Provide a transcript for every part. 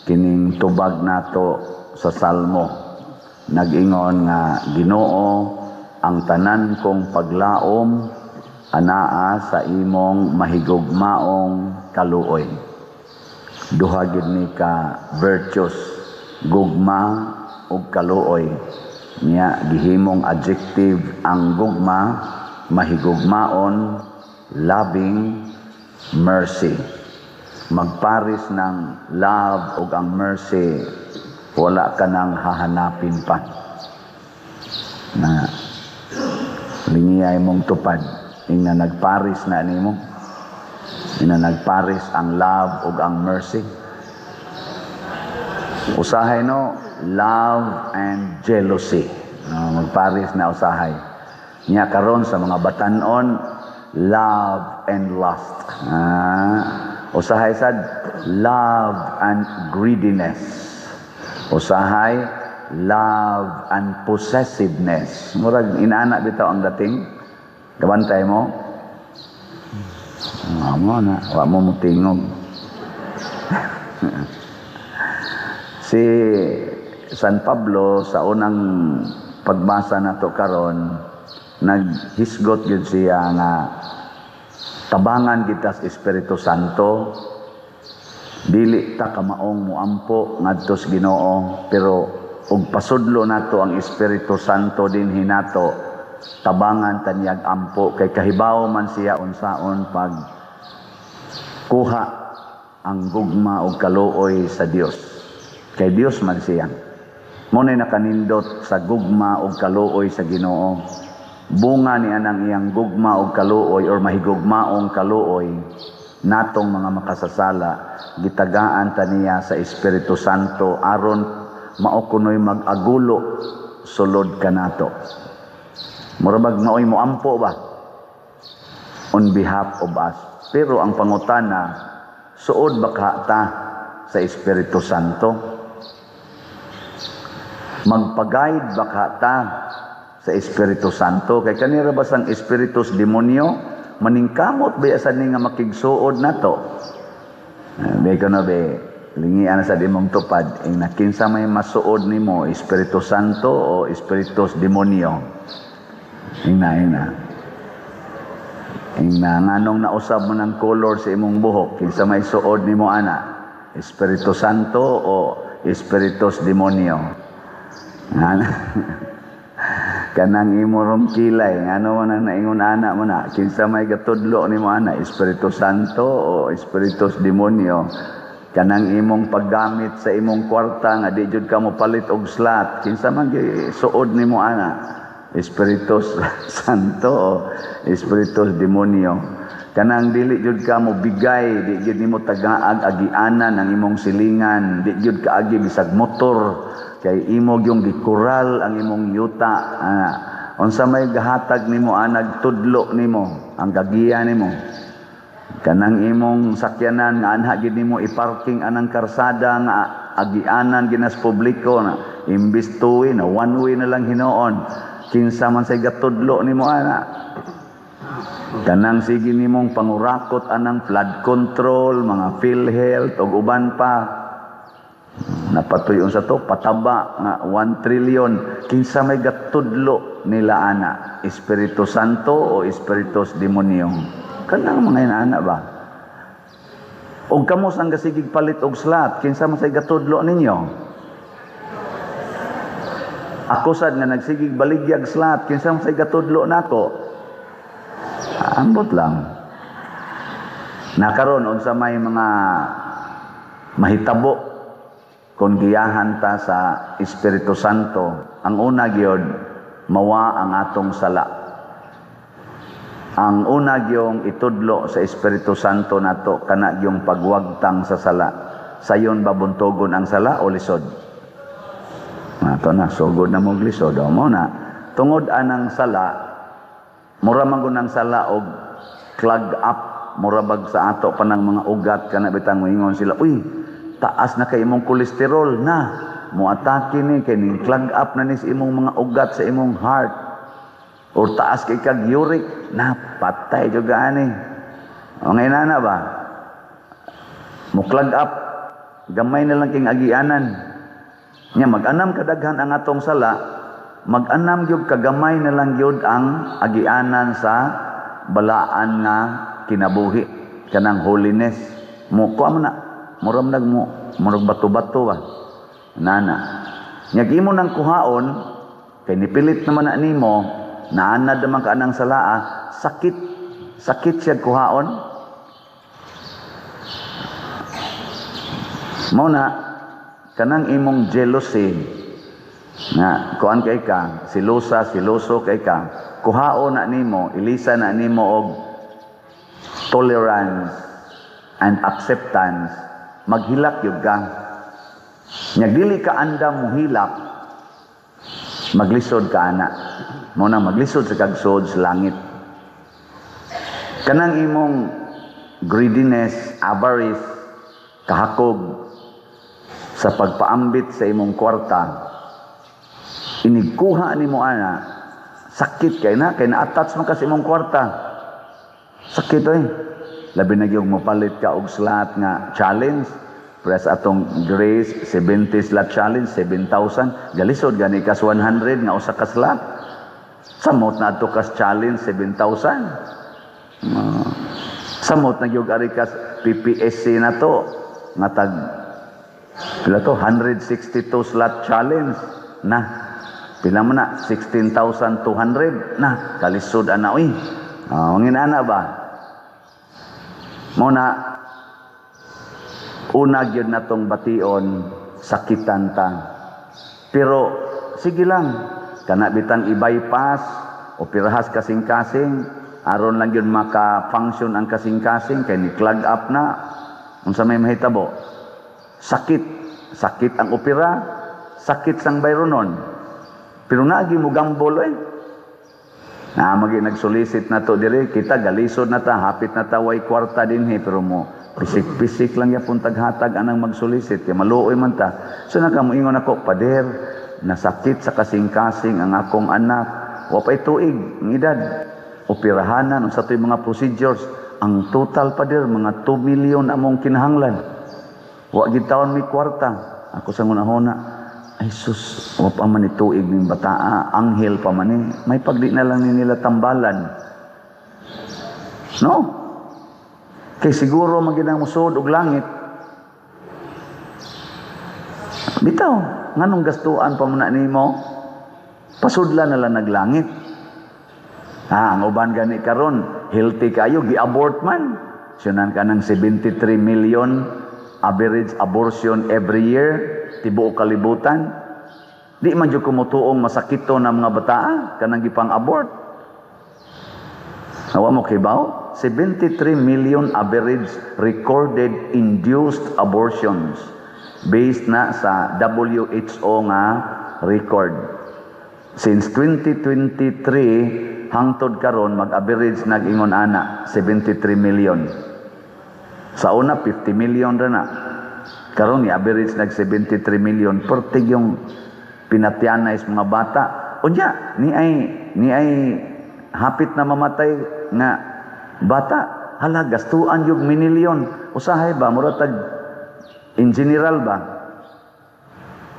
kining tubag nato sa Salmo. Nag-ingon nga, Ginoo, ang tanan kong paglaom anaa sa imong mahigugmaong kaluoy. Duha gid ni ka virtues, gugma ug kaluoy. Nya gihimong adjective ang gugma, mahigugmaon, loving, mercy. Magparis ng love ug ang mercy, wala ka nang hahanapin pa. Na lingiyay mong tupad, ing na nagparis na nimo. Ing na nagparis ang love ug ang mercy. Usahay no, love and jealousy. Magparis na usahay. Nya karon sa mga batan-on, love and lust. Usahay sad, love and greediness. Usahay, love and possessiveness. Murag inaana bitaw ang dating. Kabantay mo? Amo na, wa mo mutingog. Si San Pablo sa unang pagbasa nato karon, naghisgot gyud siya nga tabangan kita sa Espiritu Santo, dili ta kamaong muampo ngadto sa Ginoo, pero ug pasudlo nato ang Espiritu Santo din hinato, tabangan tanyag ampo kay kahibaw man siya unsaon pag kuha ang gugma ug kaluoy sa Dios. Kay Dios man siya. Mo na nakanindot sa gugma ug kaluoy sa Ginoo. Bunga ni anang iyang gugma o kaluoy or mahigugmaong kaluoy natong mga makasasala, gitagaan ta niya sa Espiritu Santo aron maukunoy mag-agulo sulod kanato. Murabag naoy mo ampo ba on behalf of us. Pero ang pangutana, suod ba ta sa Espiritu Santo? Magpag-guide ba ta sa Espiritu Santo? Kay kanira ba sang espiritus demonyo maningkamot ba sa ni nga makigsuod nato? Be kono be lingian sa dimong tupad ing nakinsa may masuod nimo, Espiritu Santo o espiritus demonyo? Ina nganong nausab mo ng color sa imong buhok, kinsa may suod nimo ana, Espiritu Santo o espiritus demonyo? Kanang imo rom kilay, ano man ang naingon ana mo na, kinsa may gatudlo nimo ana, Espiritu Santo o espiritus demonyo? Kanang imong paggamit sa imong kwarta nga di jud ka mo palit og slot, kinsa man suod nimo ana, Espiritus Santo o espiritus demonyo? Kanang dili jud ka mo bigay, di jud nimo tagaag agianan ang imong silingan, di jud ka agi bisag motor kay imo gyung gikural ang imong yuta. Unsa may gahatag nimo anag tudlo nimo ang gagiya nimo? Kanang imong sakyanan nga anha gid nimo iparking anang karsada nga agianan ginas publiko na imbis two way na one way na lang hinuon, kinsa man say gatudlo nimo ana? Kanang sige nimong pangurakot anang flood control, mga PhilHealth ug uban pa. Napatuyon sa to pataba nga 1 trillion, kinsa may gatudlo nila ana, Espiritu Santo o espiritus demonyo? Kanang mga ana ba? Og kamo sang gasigig palit og slot, kinsa man say gatudlo ninyo? Ako sad nga nagsigig baligyag slot, kinsa man say gatudlo nako? Ambot lang. Nakaron unsa may mga mahitabo kung giyahan ta sa Espiritu Santo. Ang una gyud, mawa ang atong sala. Ang una gyung itudlo sa Espiritu Santo nato kana gyung pagwagtang sa sala. Sayon ba buntogon ang sala o lisod? Nato na sugod na mog lisod mo na. Tungod anang sala, mura man gud ang sala og clog up, mura bag sa ato panang mga ugat kana bitang moingon sila, uy, taas na kay imong kolesterol na, muatake ni kay ning clog up na ni sa imong mga ugat sa imong heart, or taas kay kag uric na, patay juga ani. O ngayon na ba mo clog up gamay na lang king agianan. Nya mag-anam kadaghan ang atong sala, mag-anam gyud kagamay na lang gyud ang agianan sa balaan nga kinabuhi, kanang holiness. Mo ko na, muramdag mo, murag bato-bato ba. Nana. Nya gimo nang kuhaon, kay nipilit naman na nimo, naanad naman ka anang salaa, sakit siya kuhaon. Mao na kanang imong jealousy nga kuan kay ka, siloso kay ka, kuhaon na nimo, ilisa na nimo og tolerance and acceptance, maghilak yun ka. Nya dili ka andam mohilak, maglisod ka ana. Mo na maglisod sa kagsod sa langit. Kanang imong greediness, avarice, kahakog sa pagpaambit sa imong kwarta, inigkuha nimo ana, sakit kay na-attach man ka sa imong kwarta. Sakit oy. Labi na gyud mopalit ka og slot nga challenge. Press atong Grace 70 slot challenge 7,000. Galisod gani kas 100 nga usa ka slot. Samot na ato kas challenge 7,000. Samot na gyud ari kas PPSC na to nga tag pila to 162 slot challenge na pila man na 16,200 na kalisod ana oy. Mangin ana ba? Mo na una gyud natong bation, sakitan ta. Pero sige lang, kana bitan i-bypass o pirahas kasing-kasing, aron lang gyud maka-function ang kasing-kasing kay ni clog up na. Unsa may mahitabo? Sakit ang opera, sakit sang bayronon. Pero naagi mo gambol magi nagsolicit na to dire, kita galisod na ta, hapit na ta way kwarta dinhi, pero mo pisik-pisik lang yapon taghatag anang magsolicit kay maluoy man ta. So nakamuingon ako, pader, nasakit sa kasing-kasing ang akong anak. Wa pay tuig ng edad. Operahanan sa to'y mga procedures. Ang total pader mga 2 million among kinahanglan. Wa gid taon mi kwarta. Ako sa ngunahona, ay sus, wa pa man ituig ning bataa, anghel pa man ni. May pagdi na lang ni nila tambalan. No? Kay siguro maginang musod og langit. Bitaw, nganong gastuan pa man nimo? Pasudlan na lang naglangit. Ang uban gani karon, healthy kayo, gi-abort man. Sunan ka ng 73 million average abortion every year, tibuok kalibutan. Di man jud kumutuong masakito na mga bataa kanang gipang abort. Awa mo kibaw? 73 million average recorded induced abortions based na sa WHO nga record. Since 2023 hangtod karon mag-average nag-ingon ana 73 million. Sa una 50 million ra na. Karon ni average nag 73 million pertig yung pinatyanay sa mga bata. Unya ni ay hapit na mamatay nga bata, hala gastuan yung minilyon. Usahay ba muratag in general ba?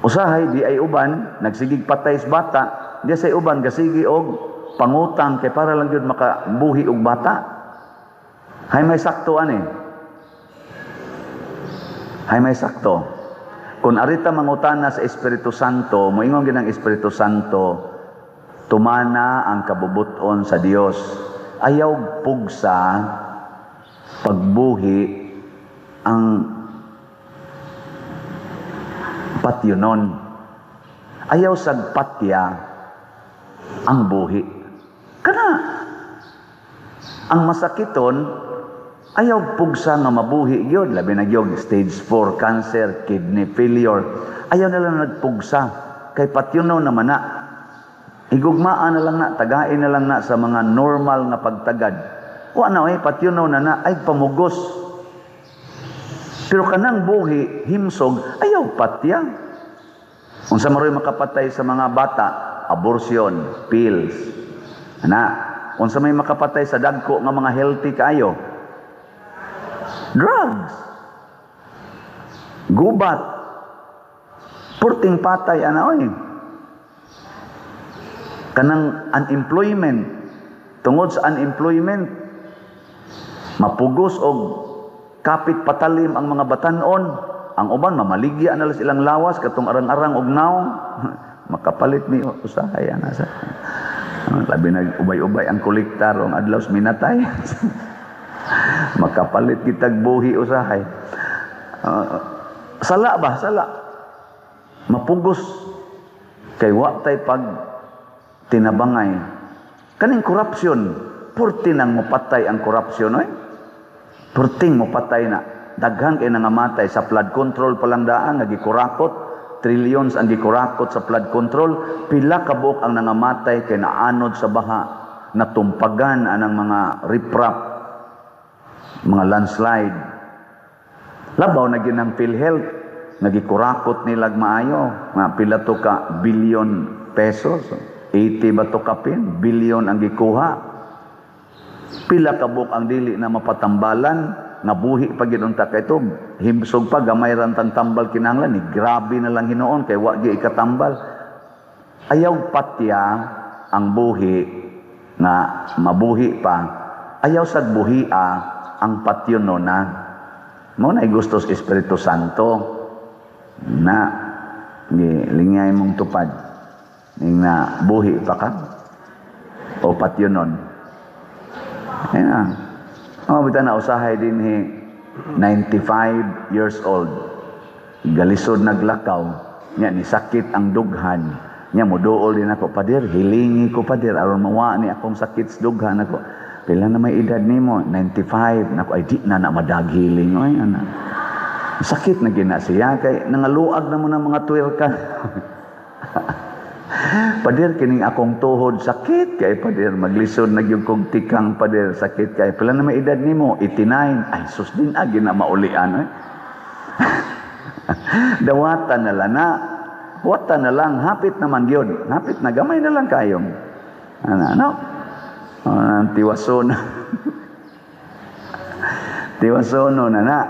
Usahay di ay uban nagsigig patay sa bata, di say uban gasigi og pangutang kay para lang gyud makabuhi og bata. Hay may sakto ani. Hay may sakto. Kung arita mangutana sa Espiritu Santo, moingon gyud ang Espiritu Santo, tumana ang kabubuton sa Dios. Ayaw pugsa pagbuhi ang patyonon. Ayaw sagpatya ang buhi. Kana ang masakiton, ayaw pugsa nga mabuhi gyud, labi na gyud stage 4 cancer, kidney failure. Ayaw na lang nagpugsa kay patyonon naman na. Igugmaan na lang na, tagain na lang na sa mga normal nga pagtagad. Wa na patyonon na ay pamugos. Pero kanang buhi, himsog, ayaw patya. Unsa maroy makapatay sa mga bata, abortion, pills. Unsa may makapatay sa dagko nga mga healthy kaayo? Drugs. Gubat. Purting patay ana oy. Kanang unemployment. Tungod sa unemployment, mapugos og kapit patalim ang mga batanon. Ang uban mamaligya na silang lawas katong arang-arang og naong. Makapalit ni usahay ana sa. Labi na ubay-ubay ang kolektar ang adlaw minatay. Makapalit kitag buhi usahay. Sala ba? Sala. Mapugos. Kay wa tay pag tinabangay. Kaning korupsyon. Purti nang mapatay ang korupsyon. Purting mapatay na. Daghan kay nangamatay sa flood control palang daan. Nagikurakot. Trillions ang gikurakot sa flood control. Pila ka buok ang nangamatay kay naanod sa baha. Natumpagan anang mga riprap. Mga landslide. Labaw na ginang PhilHealth, nagikurakot nilag maayo, nga pila to ka billion pesos, 80 ba to kapin, billion ang gikuha. Pila ka buok ang dili na mapatambalan, nga buhi pa gid unta kay to, himsog pa gamay ran tang tambal kinahanglan ni grabe na lang hinuon kay wa gyud ikatambal. Ayaw patya ang buhi nga mabuhi pa, ayaw sad buhia ang patyon no na. Mao na gusto sa Espiritu Santo na lingay mong tupad ning na buhi pa ka o patyonon. Ayan. Bita na usahay din 95 years old. Galisod naglakaw. Nya ni sakit ang dughan. Nya moduol din ako, pader, hilingi ko pader aron mawa ni akong sakit sa dughan ako. Pila na may edad nimo? 95. Nako ay di na madaghiling oy ana. Sakit na gina siya kay nangaluag na mo ng mga tuwirka. Pader kining akong tuhod sakit kay pader maglisod na gyud kog tikang pader sakit kay pila na may edad nimo? 89. Ay sus din agi na maulian oy. Dawatan na lang na. Wata na lang hapit naman gyud. Hapit na gamay na lang kayong. Ano? Tiwason. Tiwasono na.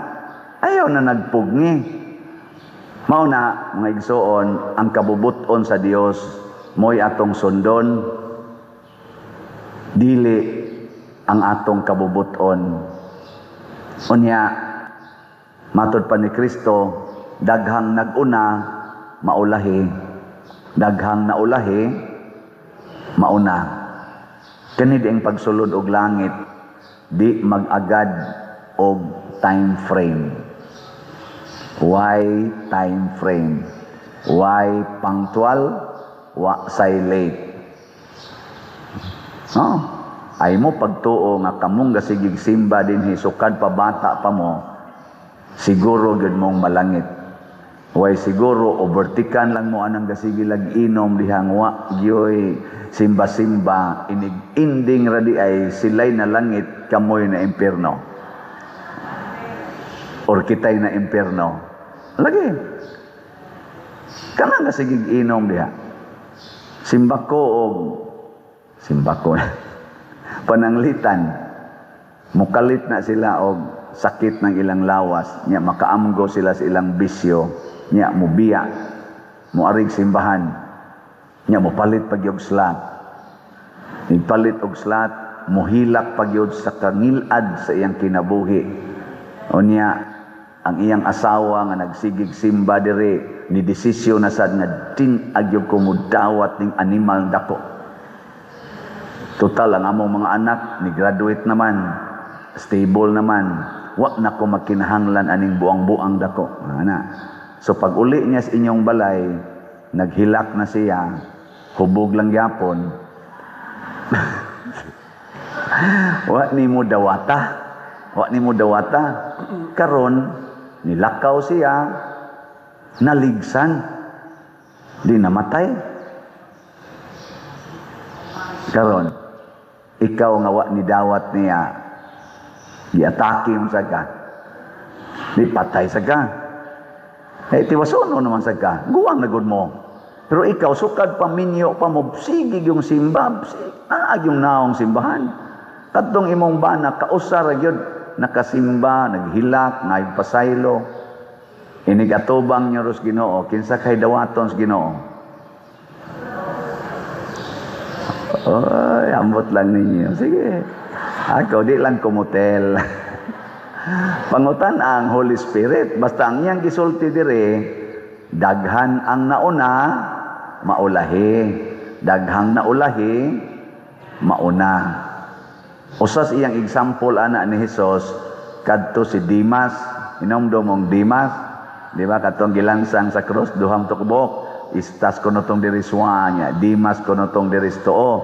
Ayaw na nagpugni. Mao na mga igsoon ang kabubuton sa Dios mo'y atong sundon dili ang atong kabubuton. Unya matud pa ni Kristo daghang naguna maulahi, daghang naulahi mauna. Kani di ang pagsulod og langit, di mag-agad og time frame. Why time frame? Why punctual? Wa say late. No? Ay mo pagtuo nga kamong gasigig simba din hisukad pa bata pa mo, siguro gud mong malangit. Why siguro overtikan lang mo anang gasigi lag inom dihang wa gyoy simba-simba inig inding radi ay silay na langit kamoy na impierno or kitay na impierno lagi kanang gasigig inom diha simbako pananglitan mukalit na sila og sakit ng ilang lawas nya makaamgo sila sa ilang bisyo nya mubiya muarig simbahan nya mopalit pagyog slat nigpalit og slat mohilak pagyod sa kangilad sa iyang kinabuhi unya ang iyang asawa nga nagsigig simba dire ni desisyon na sad nga tin agyog ko mudawat ning animal dako total ang among mga anak ni graduate naman stable naman wa na ko makinahanglan aning buang-buang dako ana. So pag uli niya sa inyong balay naghilak na siya hubog lang yapon wa ni mo dawata karon nilakaw siya naligsan di namatay karon ikaw nga wa ni dawat niya giatake mo sa ka di patay sa ka tiwasono naman sa ka guwang na gud mo pero ikaw sukad paminyo pa mo sigig yung simba yung naong simbahan kadtong imong bana kausar gyud nakasimba naghilak nagpasaylo Inig atubang nyo ros Ginoo, kinsa kay dawaton sa Ginoo. Oy, ambot lang ninyo. Sige. Ako di lang kumutel. Pangutan ang Holy Spirit. Basta ang iyang gisulti dire, daghan ang nauna, maulahi. Daghang naulahi, mauna. Usas iyang example ana ni Hesus, kadto si Dimas, inomdomong Dimas, di ba katong gilansang sa krus duhang tukbok, istas kuno tong diri suanya, Dimas kuno tong diri too.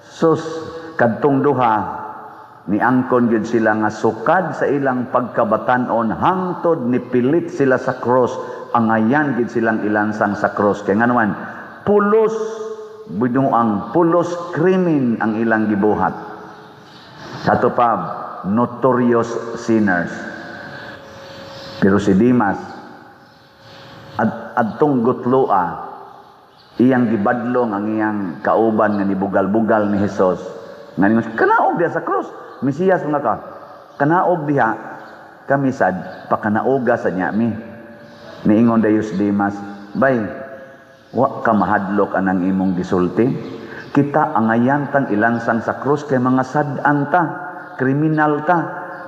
Sus kadtong duha ni angkon gyud sila nga sukad sa ilang pagkabatan-on hangtod nipilit sila sa cross, angayan gyud silang ilansang sa cross kay nganuman pulos binuang pulos krimen ang ilang gibuhat. Kato pa notorious sinners. Pero si Dimas adtong gutloa iyang gibadlong ang iyang kauban nga nibugal-bugal ni Hesus nga kanaog diha sa cross. Mesiyas nga ka, kanaog diha, kami sad, pakanaoga sa niya mi. Niingon dayos Dimas, bay, wa ka mahadlok anang imong gisulti. Kita angayantang ilansang sa krus kay mga sad-an ta, kriminal ta.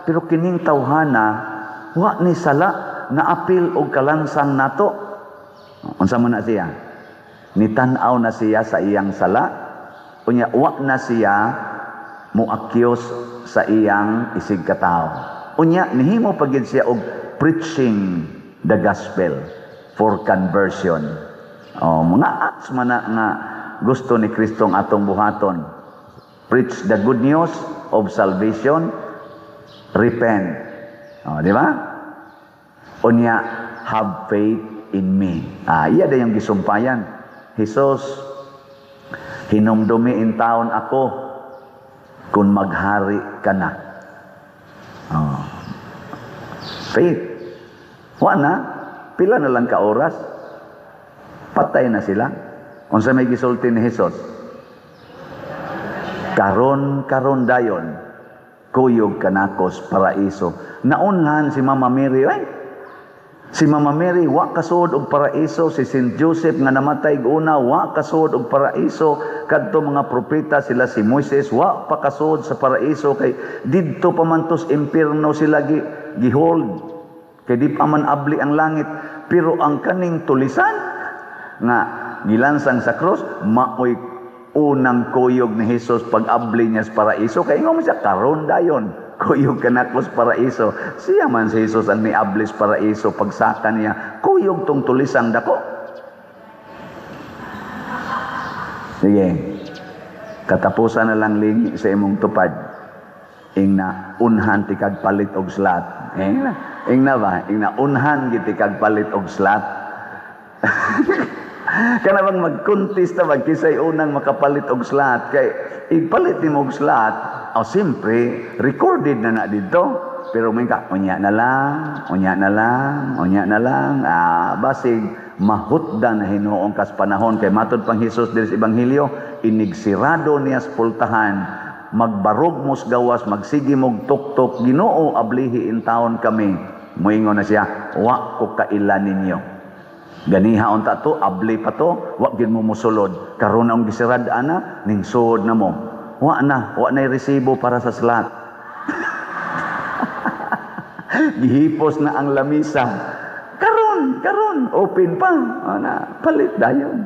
Pero kining tawhana, wa ni sala, naapil og kalansang nato. Unsa man na siya? Nitan-aw na siya sa iyang sala, unya wa na siya muakyos sa iyang isig katao. Unya nihimo pagid siya og preaching the gospel for conversion. Mga acts man na nga gusto ni Kristo ang atong buhaton. Preach the good news of salvation, repent. Di ba? Unya have faith in me. Iya da yung gisumpayan. Hesus, hinumdumi in taon ako kung maghari ka na. Faith. Wala. Pila na lang ka oras. Patay na sila. Unsa may gisulti ni Hesus? Karon dayon, kuyog kanakos paraiso. Naunhan si Mama Mary, si Mama Mary, wa kasuod og paraiso. Si Saint Joseph nga namatay una, wa kasuod og paraiso. Kadto mga propeta sila si Moises, wa pa kasuod sa paraiso. Kay didto pamantos impierno sila gihold. Kay di pa man abli ang langit. Pero ang kaning tulisan nga gilansang sa cross, maoy unang kuyog ni Hesus pag abli niya sa paraiso. Kay ngom siya karon dayon, kuyog kanakos paraiso. Siya man si Hesus ang niablis paraiso, pagsaka niya kuyog tong tulisang dako. Sige, katapusan na lang ling sa imong tupad. Ingna unhan ti kag palit og slat. Ingna ba? Ingna unhan gid ti kag palit og slat. Kana bang mag-contest na magkisay unang makapalit og slat kay ipalit ni og slat. Siyempre, recorded na dito. Pero may unya na lang. Basig, mahutdan na hinuong kas panahon. Kay matod pang Hesus diri sa Ebanghelyo, inigsirado niya sa pultahan, magbarog mos gawas, magsigi mog tuktok, Ginoo ablihi in taon kami. Moingon na siya, wa ko kailan ninyo. Ganiha unta to, abli pa to, wa gid mo musulod. Karon ang gisirad ana, ning suod na mo. Wa na resibo para sa slat. Gihipos na ang lamisa. Karon, open pa. Palit dayon.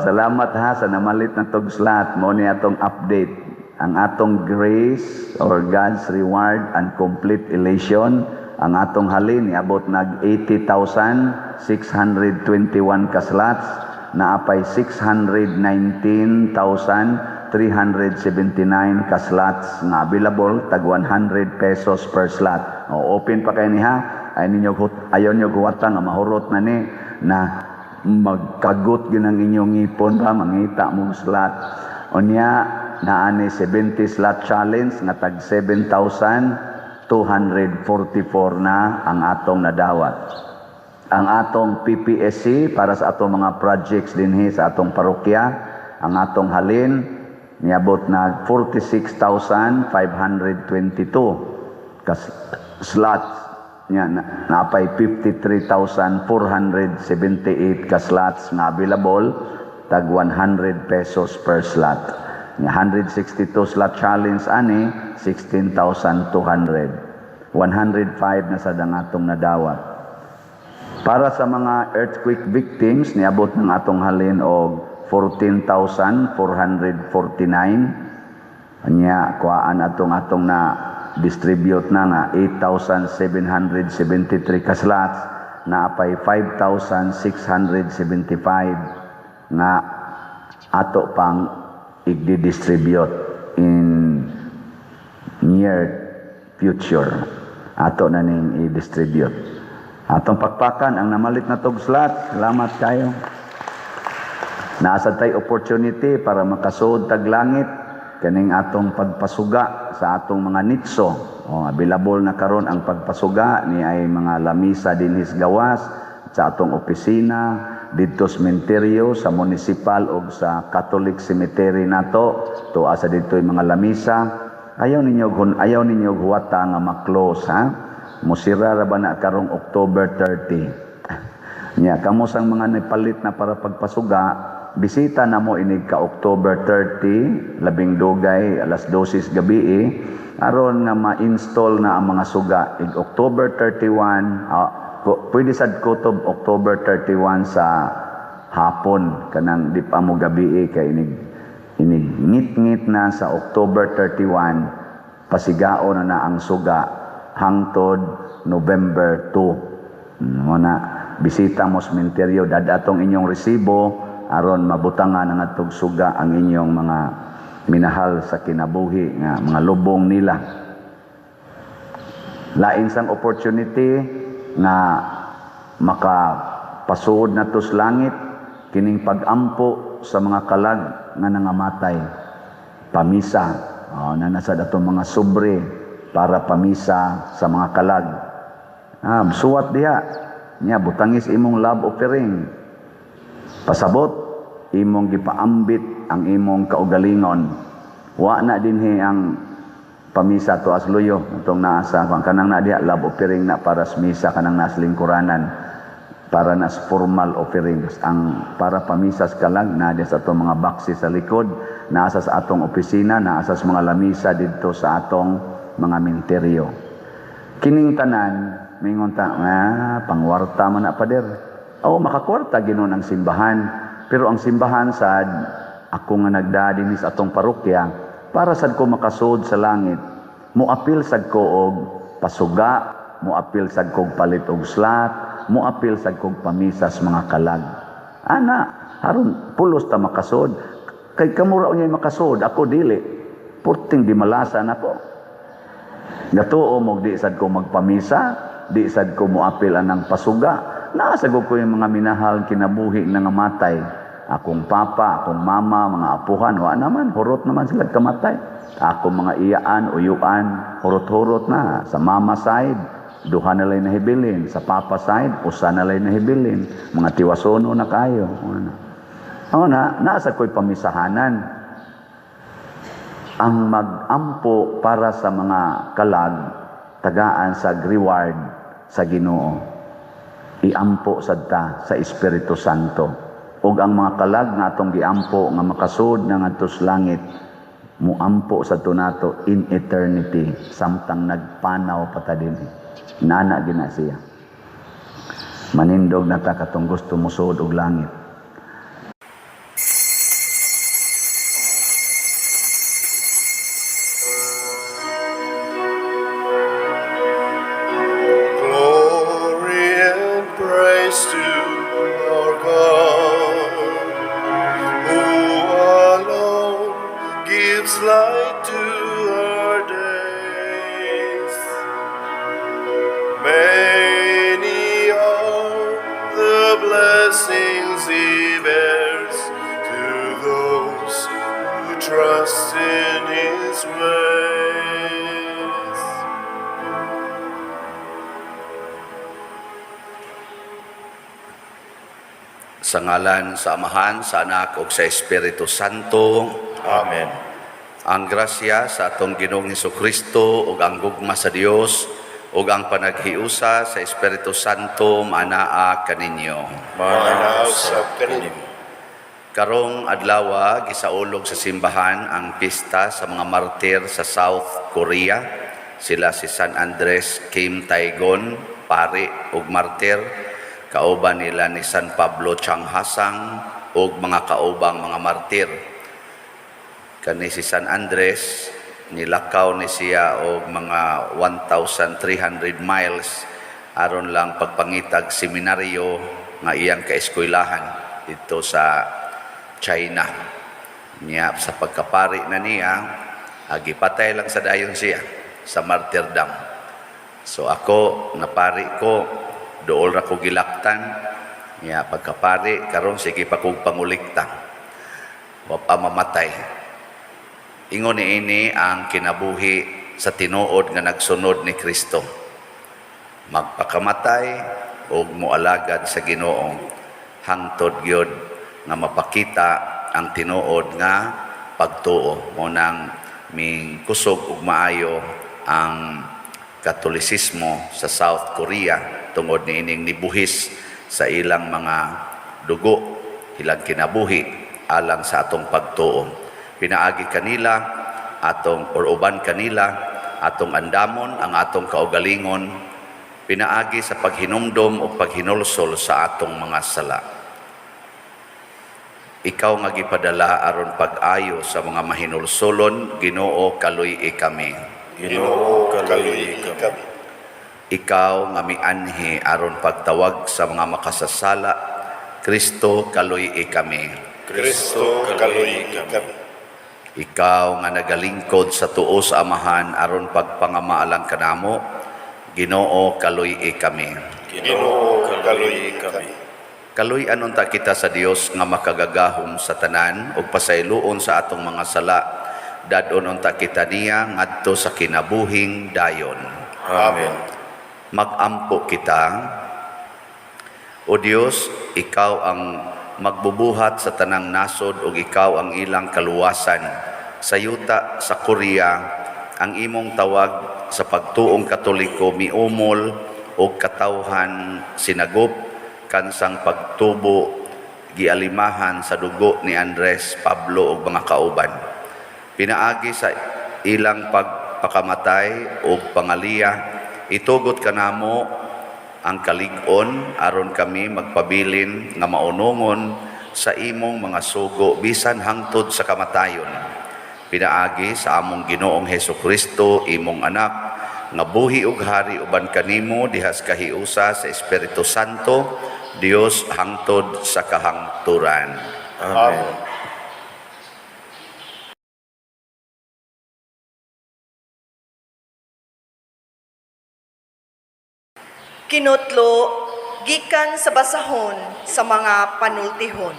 Salamat ha sa namalit na tog slat. Mo ni atong update. Ang atong grace or God's reward and complete elation. Ang atong halin, iabot nag 80,621 ka slots, naapay 619,379 ka slots na available, tag 100 pesos per slot. Open pa kayo niha, ayaw nyo guwatan na mahurot na ni, na magkagot yun ang inyong ngipon ba, mangita mong slot. Unya, naani 70 slot challenge, nga tag 7,244 na ang atong nadawat. Ang atong PPSC para sa atong mga projects dinhi sa atong parokya, ang atong halin niabot na 46,522 slots nya napay 53,478 ka slots nga available, tag 100 pesos per slot. Nga 162 slot challenge ani 16,200. 105 na sa dangatong nadawat. Para sa mga earthquake victims niabot ng atong halin og 14,449. Anya kuhaan atong na distribute na nga 8,773 ka slots, na apay 5,675 nga ato pang i-distribute in near future. Ato na ning i-distribute. Atong pakpakan ang namalit na tog slot. Salamat kayo. Naasa tay opportunity para makasuod tag langit kaning atong pagpasuga sa atong mga nitso. Available na karon ang pagpasuga ni ay mga lamisa dinhis gawas sa atong opisina, dito sementeryo, sa municipal o sa Catholic cemetery nato. Tuwa sa dito yung mga lamisa. Ayaw ninyo huwata nga ma-close, ha? Musira ra ba na karong October 30. Nya kamo sang mga nipalit na para pagpasuga, bisita na mo inig ka October 30, labing dugay, alas 12 gabi, aron nga ma-install na ang mga suga. October 31, pwede sad kutob October 31 sa hapon, kanang di pa mo gabi, kay inig ngit-ngit na sa October 31, pasigao na ang suga hangtod November 2. Muna, bisita mo sementeryo, dadatong inyong resibo, aron mabutangan ang atong suga ang inyong mga minahal sa kinabuhi nga mga lubong nila. Lain sang opportunity nga makapasuod na tos langit kining pag-ampo sa mga kalag nga nangamatay. Pamisa, na nasa datong mga sobre para pamisa sa mga kalag. Suwat diha nya butangis imong love offering. Pasabot, imong gipaambit ang imong kaugalingon. Wa na dinhi ang pamisa to asluyo itong naasa kanang na diha love offering na para sa misa kanang nas lingkuranan, para nas formal offerings. Ang para pamisas kalag na diha sa atong mga boxes sa likod, naasa sa atong opisina, naasa sa mga lamisa didto sa atong mga menteryo. Kining tanan mingon ta pangwarta man na pader. Makakwarta ginon ang simbahan. Pero ang simbahan sad, ako nga nagdadi sa atong parokya, para sad ko makasud sa langit, muapil sad ko og pasuga, muapil sad kog palit og slot, muapil sad kog pamisas mga kalag. Haron pulos ta makasud. Kay kamura unya makasud, ako dili. Purting di malasa nako. Gatuo mo di sad ko magpamisa, di sad ko muapil anang pasuga. Nakasagog ko yung mga minahal kinabuhi na ngamatay. Akong papa, akong mama, mga apuhan, wa naman, hurot naman sila kamatay. Akong mga iyaan, uyuan, hurot-hurot na. Sa mama side, duha na lang nahibilin. Sa papa side, usa na lang nahibilin. Mga tiwasono na kayo. Nasa ko'y pamisahanan. Ang mag-ampo para sa mga kalag, tagaan sa reward sa Ginoo. Iampo sadta sa Espiritu Santo. Ug ang mga kalag nga atong giampo nga makasud na ngadtos langit, muampo sa tunato in eternity, samtang nagpanaw pa ta dinhi. Nana gina siya. Manindog na ta katong gusto mo suod og langit. Light to our days. Many are the blessings He bears to those who trust in His ways. Sa ngalan sa Amahan, sa Anak ug sa Espiritu Santo. Amen. Ang grasya sa atong Ginoong Hesukristo ug ang gugma sa Dios ug ang panaghiusa sa Espiritu Santo manaa kaninyo. Mananaw sa kanimo. Karong adlaw gisaulog sa simbahan ang pista sa mga martir sa South Korea. Sila si San Andres Kim Taegon, pari ug martir. Kauban nila ni San Pablo Changhasang ug mga kaubang mga martir. Kani si San Andres, nilakaw ni siya og mga 1,300 miles aron lang pagpangitag seminaryo nga iyang kaeskwelahan dito sa China. Niya sa pagkapari na niya, agipatay lang sa dayon siya sa martyrdom. So ako, napari ko, dool ra ko gilaktan, niya pagkapari, karon sige pa kong pangulikta. Wapa mamatay. Ingon niini ang kinabuhi sa tinuod nga nagsunod ni Kristo. Magpakamatay o mualagad sa Ginoo hangtod gyud nga mapakita ang tinuod nga pagtuo. Munang ming kusog ug maayo ang Katolisismo sa South Korea tungod niining nibuhis sa ilang mga dugo, ilang kinabuhi alang sa atong pagtuo. Pinaagi kanila atong or uban kanila atong andamon ang atong kaugalingon, pinaagi sa paghinumdom o paghinulsol sa atong mga sala. Ikaw nga gipadala aron pag-ayo sa mga mahinulsolon, Ginoo kaluy kami. Ginoo kaluy kami. Ikaw nga mianhi aron pagtawag sa mga makasasala, Kristo kaluy kami. Kristo kaluy kami. Ikaw nga nagalingkod sa tuo sa Amahan aron pagpangamaalang kanamo, Ginoo kaluy kami. Ginoo kaluy kami. Kaluy anon ta kita sa Dios nga makagagahom sa tanan ug pasayloon sa atong mga sala, dadon unta kita niya ngadto sa kinabuhing dayon. Amen. Magampo kita. O Dios, ikaw ang magbubuhat sa tanang nasod ug ikaw ang ilang kaluwasan. Sa yuta sa Korea, ang imong tawag sa pagtuong Katoliko miumol og katawhan sinagop kansang pagtubo gialimahan sa dugo ni Andres Pablo ug mga kauban. Pinaagi sa ilang pagpakamatay ug pangaliya, itugot kanamo ang kalig-on aron kami magpabilin nga maunongon sa imong mga sugo bisan hangtod sa kamatayon. Pinaagi sa among Ginoong Hesukristo, imong anak, nga buhi ug hari uban kanimo dihas kahiusa sa Espiritu Santo, Dios hangtod sa kahangturan. Amen. Kinutlo, gikan sa basahon sa mga panultihon.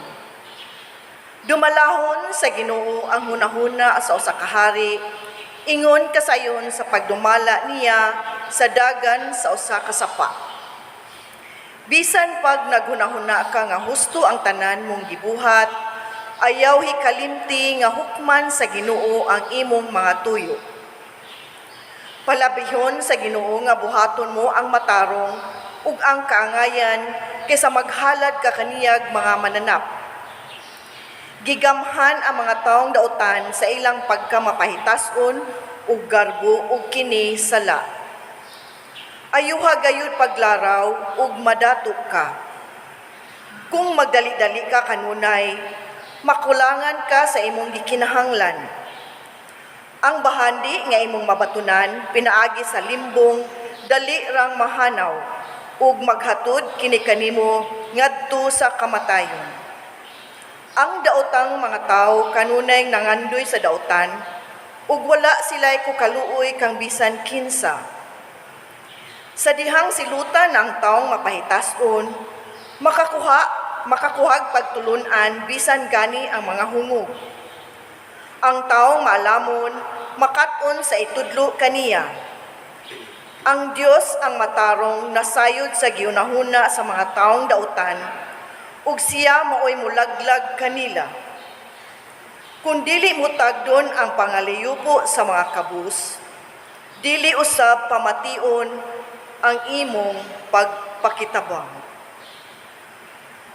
Dumalahon sa Ginoo ang hunahuna sa usa ka hari, ingon kasayon sa pagdumala niya sa dagan sa usa ka sapa. Bisan pag naghunahuna ka nga husto ang tanan mong gibuhat, ayaw hikalimti nga hukman sa Ginoo ang imong mga tuyo. Palabihon sa Ginoo nga buhaton mo ang matarong ug ang kaangayan kaysa maghalad ka kaniyag mga mananap. Gigamhan ang mga taong dautan sa ilang pagkamapahitason ug garbo ug kini sala. Ayuha gayud paglaraw ug madato ka. Kung magdali-dali ka kanunay, makulangan ka sa imong gikinahanglan. Ang bahandi nga imong mabatunan pinaagi sa limbong dali rang mahanaw ug maghatod kini kanimo ngadto sa kamatayon. Ang daotang mga tawo kanunay nangandoy sa daotan ug wala sila'y kukaluoy kang bisan kinsa. Sa dihang silutan ang taong mapahitason, makakuhag pagtulunan bisan gani ang mga hungog. Ang taong maalamon, makat-on sa itudlo kaniya. Ang Dios ang matarong nasayod sa giunahuna sa mga taong dautan, ug siya maoy mulaglag kanila. Kung dili mo tagdon ang pangaliyupo sa mga kabus, dili usab pamation ang imong pagpakitabang.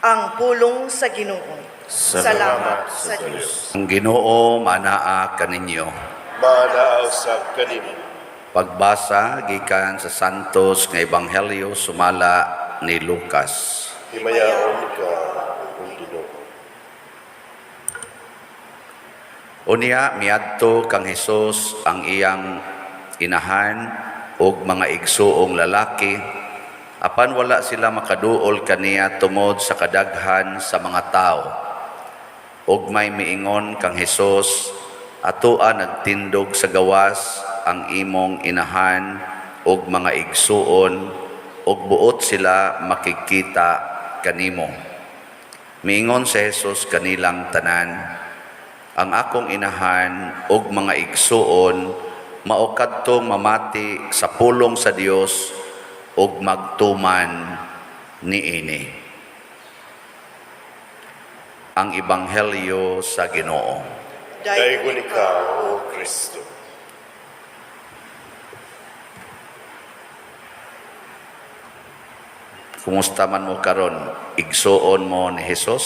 Ang pulong sa Ginoo. Salamat sa Diyos. Ang Ginoo manaa kaninyo. Manaaw sa kanimo. Pagbasa gikan sa Santos nga Ebanghelyo sumala ni Lucas. Himayaon ka, O Ginoo. Unya miadto kang Hesus ang iyang inahan ug mga igsuong lalaki apan wala sila makaduol kaniya tungod sa kadaghan sa mga tao. Ug may miingon kang Hesus, atoa nagtindog sa gawas ang imong inahan ug mga igsuon ug buot sila makikita kanimo. Miingon si Hesus kanilang tanan, ang akong inahan ug mga igsuon mao kadtong mamati sa pulong sa Dios ug magtuman niini. Ang Ebanghelyo sa Ginoo. Daigon ikaw, O Kristo. Kumusta man mo karon? Igsuon mo ni Hesus?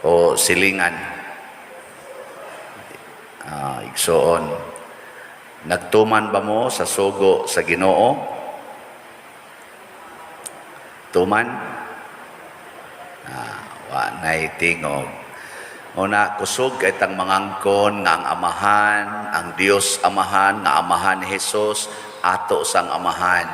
O silingan? Igsuon. Nagtuman ba mo sa sugo sa Ginoo? Tuman? Wa nay tingog. Una, kusog kay tang mangangkon nga ang amahan, ang Dios amahan, nga amahan ni Jesus, ato sang amahan.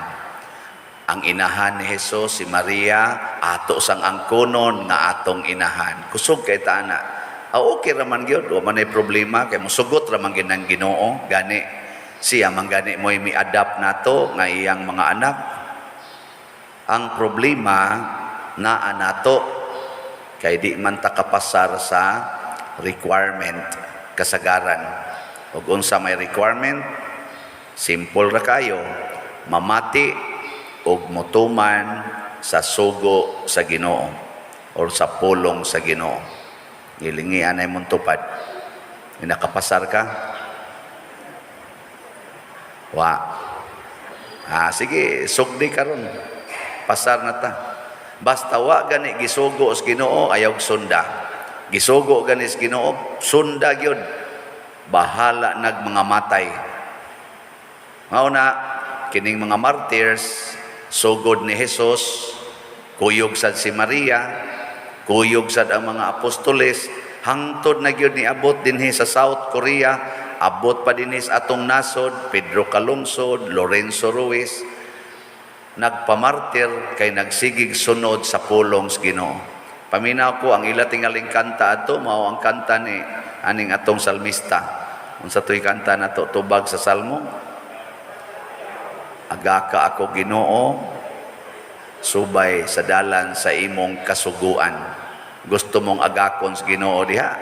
Ang inahan ni Jesus, si Maria, ato sang angkonon nga atong inahan. Kusog kay ta ana. Okay raman gyud, wa man ay problema kay mosugot raman gyud ang Ginoo, gani siya man gani mo'y mi-adapt nato nga iyang mga anak. Ang problema na anato kay di man ta kapasar sa requirement kasagaran. Ug unsa may requirement, simple ra kayo, mamati ug motuman sa sugo sa Ginoo or sa pulong sa Ginoo. Gilingian ay mong tupad. Nakapasar ka? Wa. Sige, sugdi karon. Pasar na ta. Basta wa gani gisugo sa Ginoo ayaw sunda. Gisugo gani sa Ginoo, sunda gyud. Bahala nag mga matay. Mao na kining mga martyrs sugod ni Jesus, kuyog sad si Maria, kuyog sad ang mga apostoles, hangtod na gyud ni abot dinhi sa South Korea, abot pa dinhi sa atong nasod, Pedro Calungsod, Lorenzo Ruiz, nagpamartir kay nagsigig sunod sa pulong sa Ginoo. Paminaw ko ang ila tingaling kanta ato mao ang kanta ni aning atong salmista. Unsa toy kanta nato tubag sa salmo? Agaka ako Ginoo, subay sa dalan sa imong kasuguan. Gusto mong agakon sa Ginoo diha?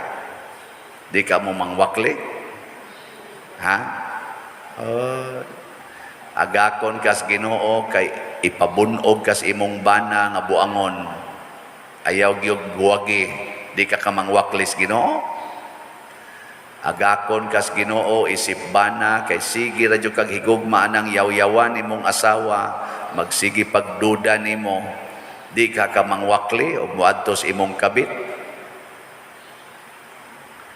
Di ka mo mangwakli? Ha? Agakon kas Ginoo kay ipabunog kas imong bana nga buangon. Ayaw gyud buwagi, di ka kamangwaklis Ginoo. Agakon kas Ginoo isip bana kay sige ra jud kag higugma nang yaw-yawan imong asawa, magsige pagduda nimo. Di ka kamangwakli og moadto sa imong kabit.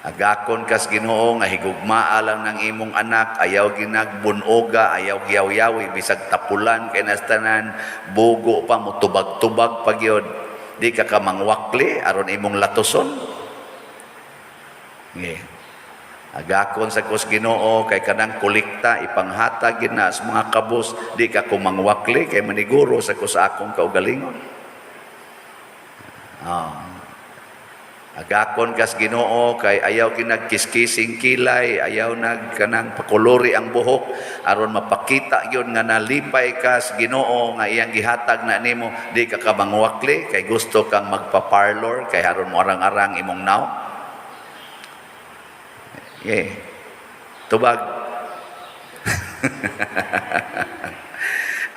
Agakon kas Ginoo nga higugmaa lang ng imong anak, ayaw ginagbunoga, ayaw yaw-yawi, bisag tapulan kay nastanan, bugo pa mo tubag-tubag pa gyud. Di ka kamangwakli aron imong latoson. Agakon sa kus Ginoo kay kanang kolekta ipanghatag gid na sa mga kabus, di ka kumangwakli kay maniguro sa kus akong kaugalingon. Agakon kas Ginoo kay ayaw ginagkiskising kilay, ayaw nagkanang pakulori ang buhok aron mapakita gyud nga nalipay ka sa Ginoo nga iyang gihatag na nimo, di ka kamangwakli kay gusto kang magpa-parlor kay aron mo arang-arang imong naw. Tubag.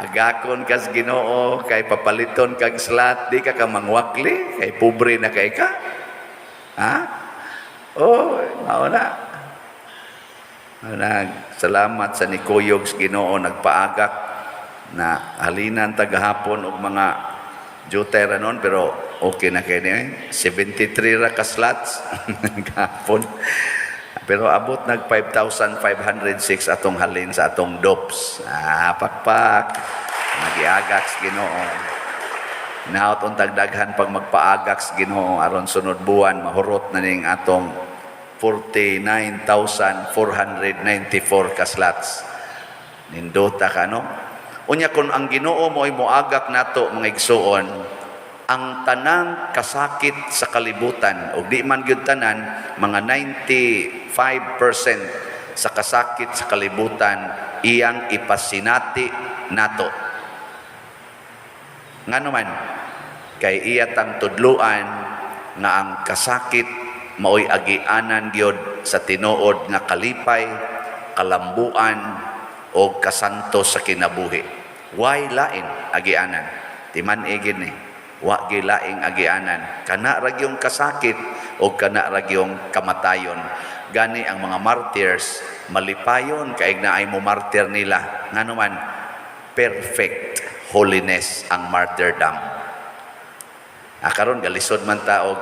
Agakon kas Ginoo kay papaliton kag slat, di ka kamangwakli kay pobre na kay ka. Ha? Oh, mauna. Salamat sa nikuyog sa Ginoo nagpaagak na halinan tagahapon og mga jutay ra nun, pero okay na kayo niya. 73 ra ka slots kahapon. Pero abot nag 5,506 atong halin sa atong DOPS. Pakpak. Nagiagak sa Ginoo. Naot untag daghan pag magpaagak sa Ginoo aron sunod buwan mahurot na ning atong 49,494 ka slots. Nindota ka, no? Unya kung ang Ginoo mo ay moagak nato mga igsuon, ang tanang kasakit sa kalibutan, o di man gyud tanan, mga 95% sa kasakit sa kalibutan, iyang ipasinati nato. Nga naman, kay iya tang tudluan nga ang kasakit maoy agianan gyud sa tinuod nga kalipay, kalambuan o kasantos sa kinabuhi. Why lain agianan? Timan igin ni. Wa gilaing agianan. Kana ra gyung kasakit o kana ra gyung kamatayon. Gani ang mga martyrs malipayon kay naay mo martyr nila. Nganuman perfect holiness ang martyrdom. Karon galisod man taog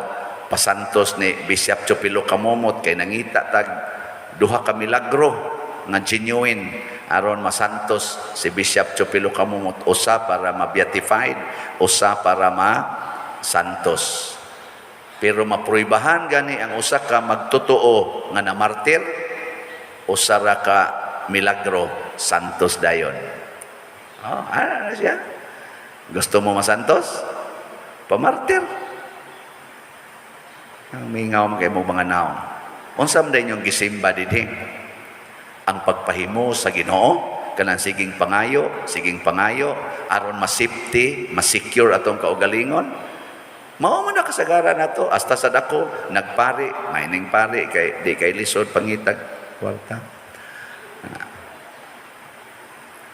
pasantos ni Bishop Chupilo Kamomot kay nangita tag duha ka milagro nga genuine aron masantos si Bishop Chupilo Kamomot, usa para ma-beatified, usa para ma-santos. Pero mapruibahan gani ang usa ka magtotoo nga namartir, usa ra ka milagro santos dayon. Ano siya? Gusto mo masantos? Pamartir. Mingaw man kay mo mga naong. Unsam day yung gisimba dinhi? Ang pagpahimo sa Ginoo, kanang siging pangayo aron masafety, masecure atong kaugalingon. Mao man na kasagaran nato hasta sa dako nagpari, mining pari kay di kay lisod pangitag kwarta.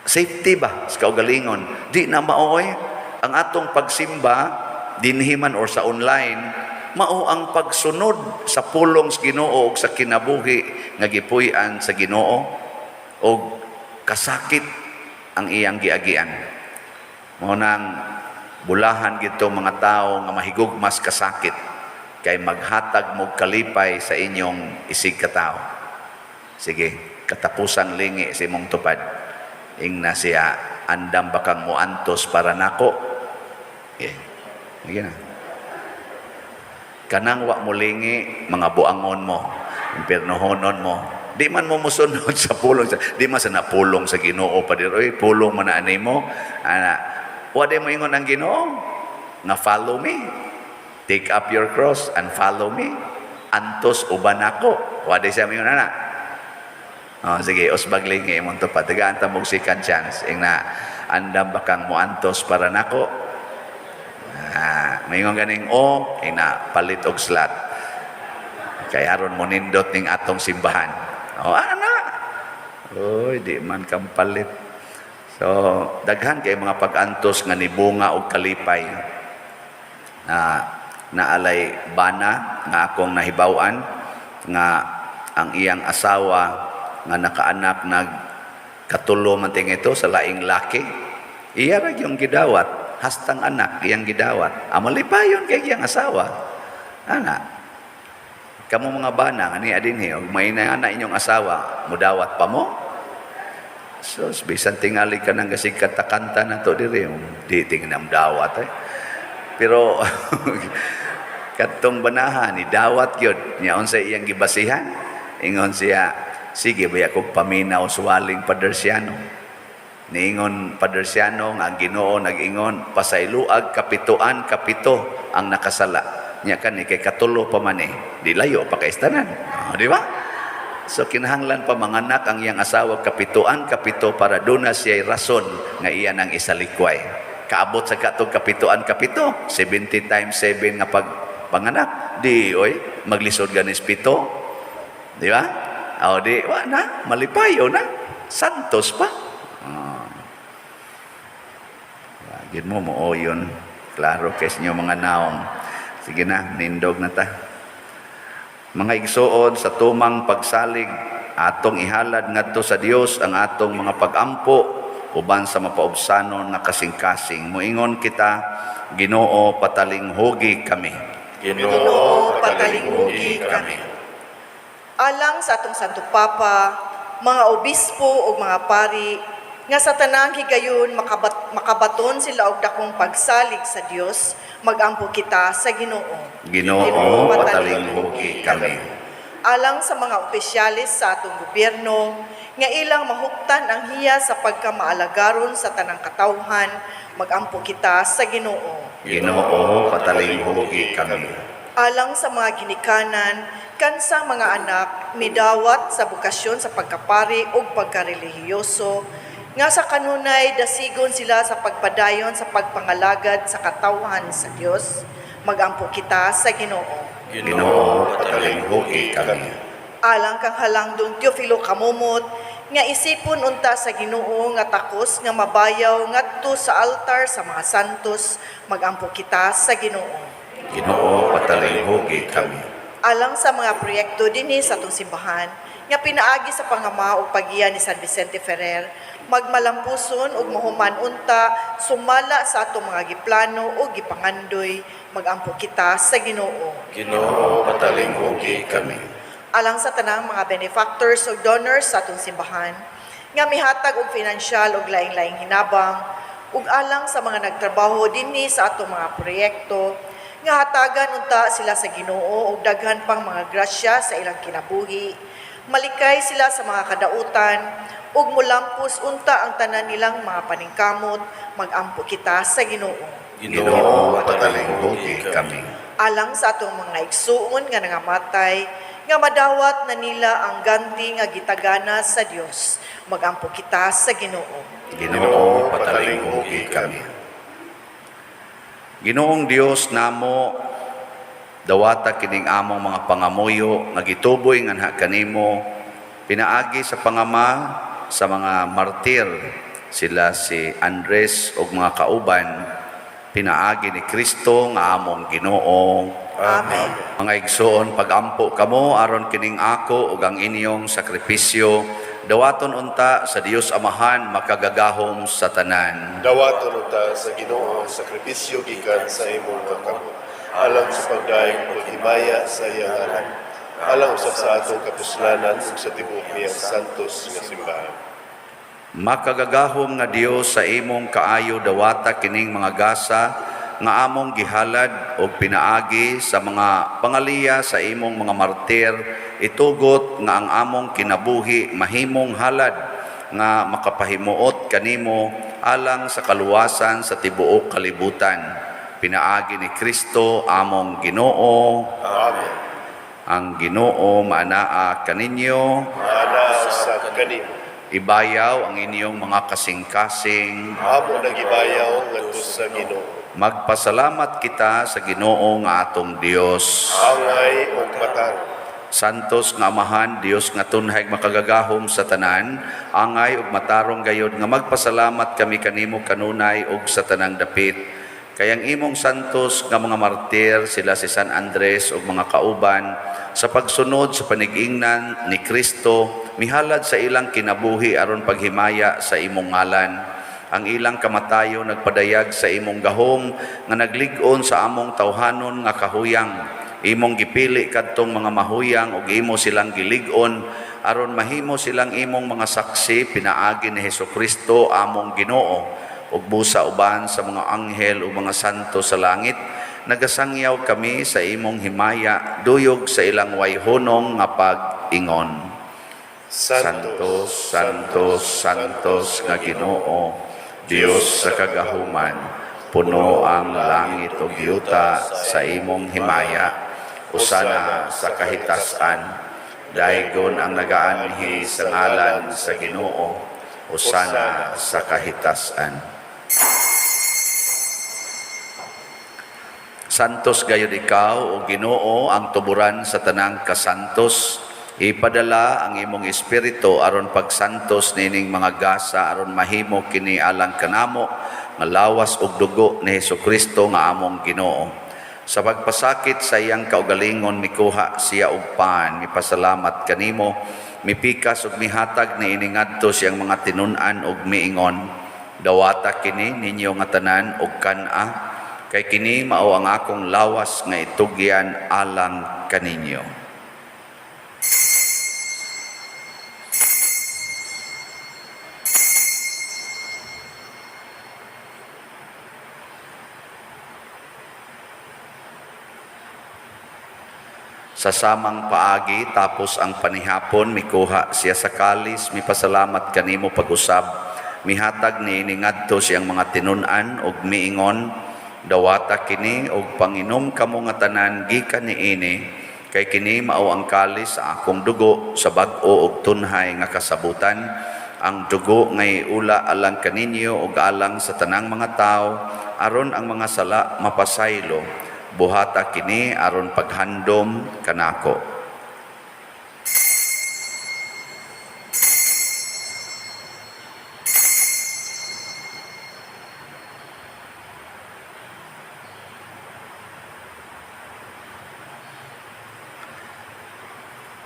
Safety ba sa kaugalingon? Di na maoy ang atong pagsimba dinhiman or sa online. Mao ang pagsunod sa pulong sa Ginoo ug sa kinabuhi nga gipuy-an sa Ginoo ug kasakit ang iyang giagian. Mao nang bulahan gito mga tao nga mahigugmas kasakit kay maghatag mo kalipay sa inyong isig katao. Sige, katapusan lingi sa imong tupad. Ingna siya andam bakang muantos para nako. Sige na. Kanang wa mulingi mga buangon mo, impiernohonon mo. Di man mo musunod sa pulong, di man sa napulong sa Ginoo pa dir. Oy, pulong man na ani mo. Wa di mo ingon ang Ginoo nga follow me. Take up your cross and follow me. Antos uban ako. Wa di siya mingon ana. Sige, usbag lingi imong tupad. Tagaan ta mong second chance. Ingna andam bakang muantos para nako. Mayingon ganing ina palit og slot. Kay aron mo nindot ning atong simbahan. Ana. Oy, di man kang palit. So, daghan kay mga pag-antos nga nibunga og kalipay. Naalay bana nga akong nahibaw-an nga ang iyang asawa nga nakaanak katulo man ting ito sa laing laki. Iya ra yung gidawat. Hastang anak iyang gidawat. Malipayon kay iyang asawa. Ana. Kamu mga bana, ani adinhi, may na anak inyong asawa, mudawat pa mo? So, bisan tingali ka ng gasig katakanta na to diri, di tingnam dawat. Pero, katong banahan, ni dawat yun. Niyaon sa iyang gibasihan. Ingon siya, sige, baya kong paminaw suwaling padersyano. Niingon padersyano nga ang Ginoo nag-ingon pasayloag kapituan kapito ang nakasala. Nya kani kay katulo pa man di layo pa kay istanan. Di ba? So kinahanglan pa manganak ang iyang asawa kapituan kapito para duna siya'y rason nga iya nang isalikway. Kaabot sa katong kapituan kapito, 70 times 7 nga panganak. Di maglisod ganis pito. Di ba? Di wa na malipayo na. Santos pa. Gid mo yun. Klaro kes nyo mga naong. Sige na, nindog na ta. Mga igsuon sa tumang pagsalig, atong ihalad ngadto sa Dios ang atong mga pag-ampo uban sa mapaubsanon nga kasing-kasing. Muingon kita, Ginoo, patalinghugi kami. Ginoo, patalinghugi kami. Alang sa atong Santo Papa, mga obispo o mga pari, nga sa tanang higayon makabaton sila og dakong pagsalig sa Dios, magampo kita sa Ginoo. Ginoo, patalinghugi kami. Alang sa mga opisyalis sa atong gobyerno, nga ilang mahuktan ang hiya sa pagkamaalagaron sa tanang katawhan, magampo kita sa Ginoo. Ginoo, patalinghugi kami. Alang sa mga ginikanan, kansang mga anak, midawat sa bukasyon sa pagkapari o pagkarelihiyoso, nga sa kanunay dasigon sila sa pagpadayon sa pagpangalagad sa katawhan sa Dios, magampo kita sa Ginoo. Ginoo, patalinghugi kami. Alang kang halangdong Teofilo Kamumot, nga isipon unta sa Ginoo nga takos nga mabayaw ngadto sa altar sa mga santos, magampo kita sa Ginoo. Ginoo, patalinghugi kami. Alang sa mga proyekto dinhi sa atong simbahan, nga pinaagi sa pangama o pagiya ni San Vicente Ferrer, magmalampuson ug mahuman unta sumala sa atong mga giplano o gipangandoy, magampo kita sa Ginoo. Ginoo, patalinghugi kami. Alang sa tanang mga benefactors o donors sa atong simbahan, nga mihatag og pinansyal ug laing-laing hinabang, ug alang sa mga nagtrabaho dinhi sa atong mga proyekto, nga hatagan unta sila sa Ginoo ug daghan pang mga grasya sa ilang kinabuhi, malikay sila sa mga kadautan, ug mulampos unta ang tanan nilang mga paningkamot, magampo kita sa Ginoo. Ginoo, patalinghugi kami. Alang sa atong mga igsuon nga nangamatay, nga madawat na nila ang ganti nga gitagana sa Dios, magampo kita sa Ginoo. Ginoo, patalinghugi kami. Ginoong Dios namo, dawata kining among mga pangamuyo nga gituboy nga anha kanimo, pinaagi sa pangama sa mga martir, sila si Andres ug mga kauban, pinaagi ni Kristo nga among Ginoo. Amen. Mga igsoon, pagampo kamo aron kining ako ug ang inyong sakripisyo, dawaton unta sa Dios Amahan makagagahom sa tanan. Dawaton unta sa Ginoo ang sakripisyo gikan sa imong kakamot. Alang sa pagdaing paghimaya sa iyang anak. Alang usab sa atong kapuslanan ug sa tibuok niyang santos nga simbahan. Makagagahom nga Dios sa imong kaayo dawata kining mga gasa nga among gihalad o pinaagi sa mga pangaliya sa imong mga martir, itugot nga ang among kinabuhi mahimong halad nga makapahimuot kanimo alang sa kaluwasan sa tibuok kalibutan. Pinaagi ni Kristo among Ginoo. Amen. Ang Ginoo maanaa kaninyo. Ana sa kanimo. Ibayaw ang inyong mga kasing-kasing. Amo nagibayaw ngadto sa Ginoo. Magpasalamat kita sa Ginoo nga atong Dios. Angay ug matang. Santos nga Amahan, Dios nga tunhay makagagahom sa tanan, angay ug matarong gayod nga magpasalamat kami kanimo kanunay ug sa tanang dapit. Kayang imong santos nga mga martir, sila si San Andres ug mga kauban, sa pagsunod sa panigingnan ni Kristo, mihalad sa ilang kinabuhi aron paghimaya sa imong ngalan. Ang ilang kamatayo nagpadayag sa imong gahom nga naglig-on sa among tawhanon nga kahuyang. Imong gipili kadtong mga mahuyang ug imo silang gilig-on aron mahimo silang imong mga saksi pinaagi ni Hesukristo among Ginoo ug busa uban sa mga anghel ug mga santo sa langit. Nagasangyaw kami sa imong himaya duyog sa ilang wayhonong nga pag-ingon. Santos, Santos, Santos nga Ginoo, Dios sa kagahuman, puno ang langit ug yuta sa imong himaya, usana sa kahitasan, daygon ang nagaanhi sa ngalan sa Ginoo, usana sa kahitasan. Santos gayud ikaw o Ginoo ang tuburan sa tanang kasantos. Ipadala ang imong espiritu aron pagsantos nining mga gasa aron mahimo kini alang kanamo nga lawas ug dugo ni Hesukristo nga among Ginoo. Sa pagpasakit sa iyang kaugalingon mikuha siya og pan, mipasalamat kanimo, mipikas ug mihatag ni iningadto siyang mga tinun-an ug miingon, dawata kini ninyo nga tanan ug kan-a, kay kini mao ang akong lawas nga itugyan alang kaninyo. Sa samang paagi tapos ang panihapon mikuha siya sa kalis, mipasalamat kanimo pag-usab, mihatag ni iningadto siyang mga tinun-an ug miingon, dawata kini og panginom kamo nga tanan gikan niini, kay kini mao ang kalis sa akong dugo sa bag-o ug tunhay nga kasabutan, ang dugo nga iula alang kaninyo ug alang sa tanang mga tawo, aron ang mga sala mapasaylo. Buhata kini aron paghandom kanako.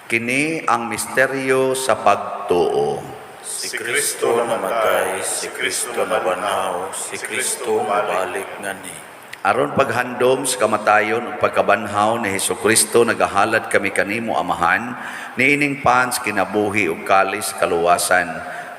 Kini ang misteryo sa pagtuo. Si Kristo namatay, si Kristo nabanhaw, si Kristo mabalik ngani. Aron paghandom sa kamatayon ug pagkabanhaw ni Hesukristo nagahalad kami kanimo Amahan, niining pan sa kinabuhi ug kalis kaluwasan.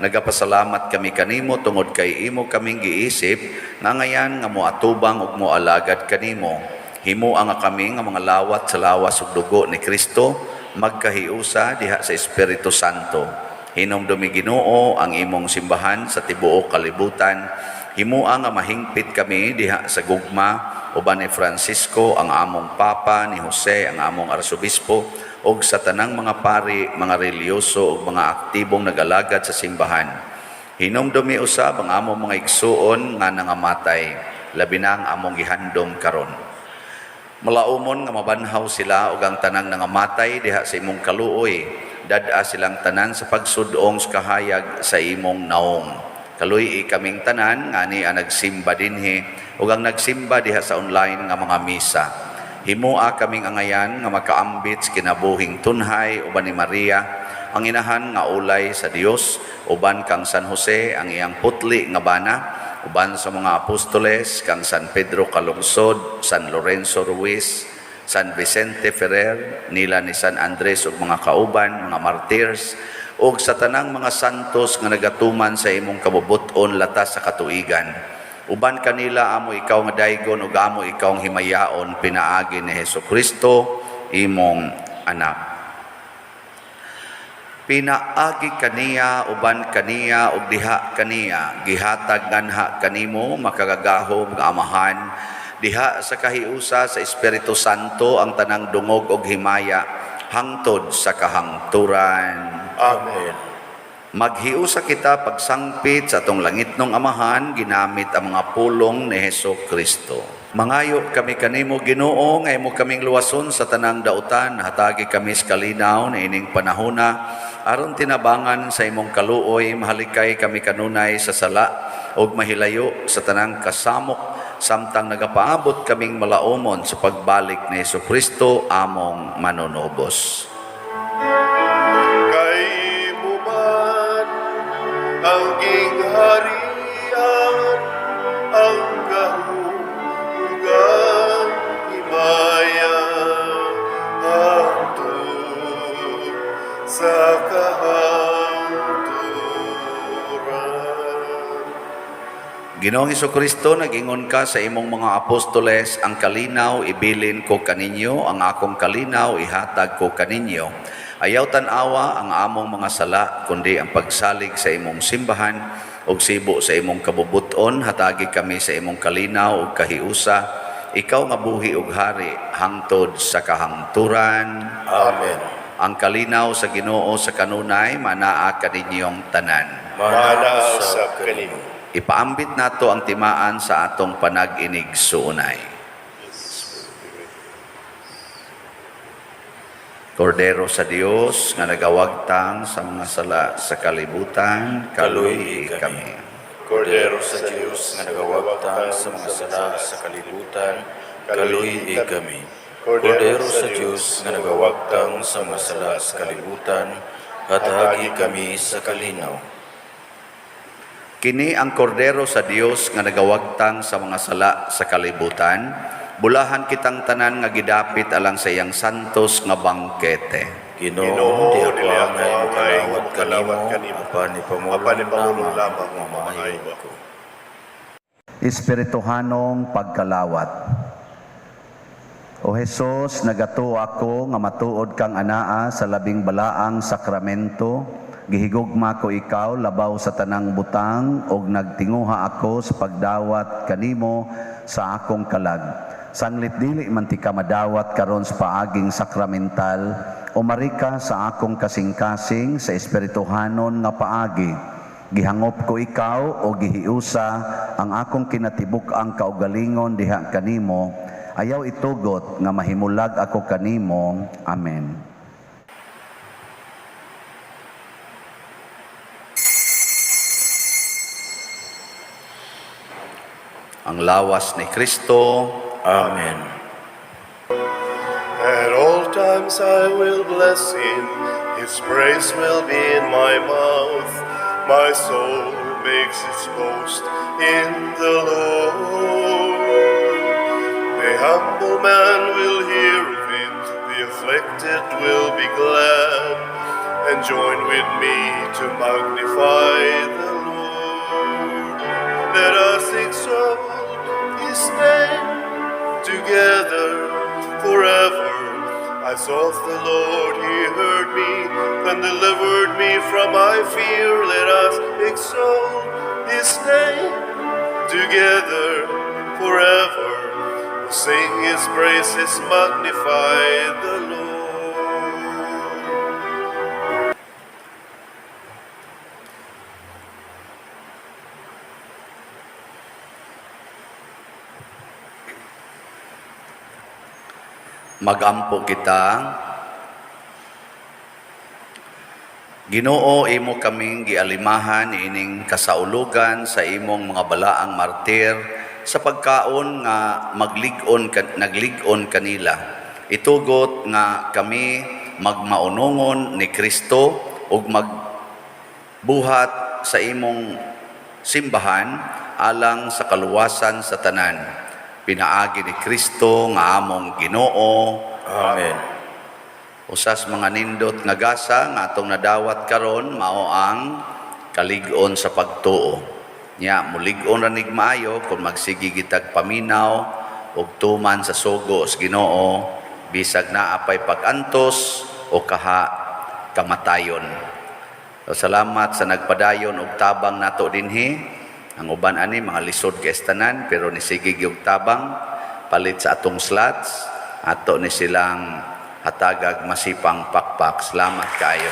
Nagapasalamat kami kanimo tungod kay imo kaming giisip nga ngayan nga moatubang ug moalagad kanimo. Himo ang kami nga mga lawat sa lawas ug dugo ni Kristo magkahiusa diha sa Espiritu Santo. Hinumdumi Ginoo ang imong simbahan sa tibuok kalibutan. Himua nga mahingpit kami diha sa gugma uban ni Francisco ang among papa, ni Jose ang among arsobispo ug sa tanang mga pari, mga reliyoso ug mga aktibong nagalagad sa simbahan. Hinumdumi usab ang among mga igsuon nga nangamatay, labi na ang among gihandom karon. Malaumon nga mabanhaw sila ug ang tanang nangamatay diha sa imong kaluoy, dad-a silang tanan sa pagsudong sa kahayag sa imong naong. Kaluy kaming tanan nga ni ang nagsimba dinhi ug ang nagsimba diha sa online nga mga misa. Himua kaming angayan nga makaambit sa kinabuhing tunhay uban ni Maria, ang inahan nga ulay sa Dios, uban kang San Jose ang iyang putli nga bana, uban sa mga apostoles kang San Pedro Calungsod, San Lorenzo Ruiz, San Vicente Ferrer, nila ni San Andres ug mga kauban, mga martyrs, ug sa tanang mga santos nga nagatuman sa imong kabubuton latas sa katuigan. Uban kanila amo ikaw nga daygon ug amo ikaw ang himayaon pinaagi ni Hesukristo imong anak. Pinaagi kaniya uban kaniya ug diha kaniya gihatag nganha kanimo makagagahom nga Amahan, diha sa kahiusa sa Espiritu Santo ang tanang dungog ug himaya hangtod sa kahangturan. Amen. Maghiusa kita pagsangpit sa atong langitnong Amahan ginamit ang mga pulong ni Hesukristo. Mangayo kami kanimo Ginoo nga imo kaming luwason sa tanang dautan, hatagi kami sa kalinaw na ining panahona aron tinabangan sa imong kaluoy, mahalikay kami kanunay sa sala ug mahilayo sa tanang kasamok samtang nagapaabot kaming malaumon sa pagbalik ni Hesukristo among manunubos. Ang gingharian, ang kahugan, himaya, hangtod sa kahangturan. Ginoong Hesukristo, nag-ingon ka sa imong mga apostoles, ang kalinaw ibilin ko kaninyo, ang akong kalinaw ihatag ko kaninyo. Ayaw tanawa ang among mga sala, kundi ang pagsalig sa imong simbahan ug sibo sa imong kabubuton, hatagi kami sa imong kalinaw ug kahiusa. Ikaw nga buhi ug hari hangtod sa kahangturan. Amen. Ang kalinaw sa Ginoo sa kanunay manaa kaninyong tanan. Mana sa kanimo. Ipaambit nato ang timaan sa atong panag-inig suunay. Kordero sa Dios nga nagawagtang sa mga sala sa kalibutan, kaluy kami. Kordero sa Diyos nga nagawagtang sa mga sala sa kalibutan, kaluy kami. Kordero sa Diyos nga nagawagtang sa mga sala sa kalibutan, hatagi kami sa kalinaw. Kini ang kordero sa Dios nga nagawagtang sa mga sala sa kalibutan. Bulahan kitang tanan nga gidapit alang sa iyang santos nga bangkete. Ginoo, di ako angay makalawat kanimo, apan ni pamulong lamang mamahayin ko. Espirituhanong pagkalawat. O Jesus, nagato ako nga matuod kang anaa sa labing balaang sakramento, gihigugma ko ikaw labaw sa tanang butang, og nagtinguha ako sa pagdawat kanimo sa akong kalag. Sanglit dili man ti ka madawat karon sa paaging sakramental, umarika sa akong kasing-kasing sa espirituhanon nga paagi. Gihangop ko ikaw o gihiusa ang akong kinatibuk ang kaugalingon diha kanimo. Ayaw itugot nga mahimulag ako kanimo. Amen. Ang lawas ni Kristo. Amen. At all times I will bless him, his praise will be in my mouth. My soul makes its boast in the Lord. The humble man will hear of him, the afflicted will be glad, and join with me to magnify the Lord. Let us exalt his name together forever. I sought the Lord, he heard me, and delivered me from my fear. Let us exalt his name together forever. Sing his praises, magnify the Lord. Magampo kita. Ginoo, imo kaming gialimahan ining kasaulugan sa imong mga balaang martir sa pagkaon nga nagligon kanila. Itugot nga kami magmaunongon ni Kristo ug magbuhat sa imong simbahan alang sa kaluwasan sa tanan. Pinaagi ni Kristo nga among Ginoo. Amen. Usas mga nindot nga gasa nga atong nadawat karon mao ang kalig-on sa pagtuo. Nya mulig-on ra nig maayo kung magsigi gitag paminaw ug tuman sa sugo sa Ginoo bisag naa pay pag-antos o kamatayon. So, salamat sa nagpadayon og tabang nato dinhi. Ang uban ani mga lisod kay tanan pero nisigig yung tabang palit sa atong slots ato ni silang hatagag masipang pakpak. Salamat kayo.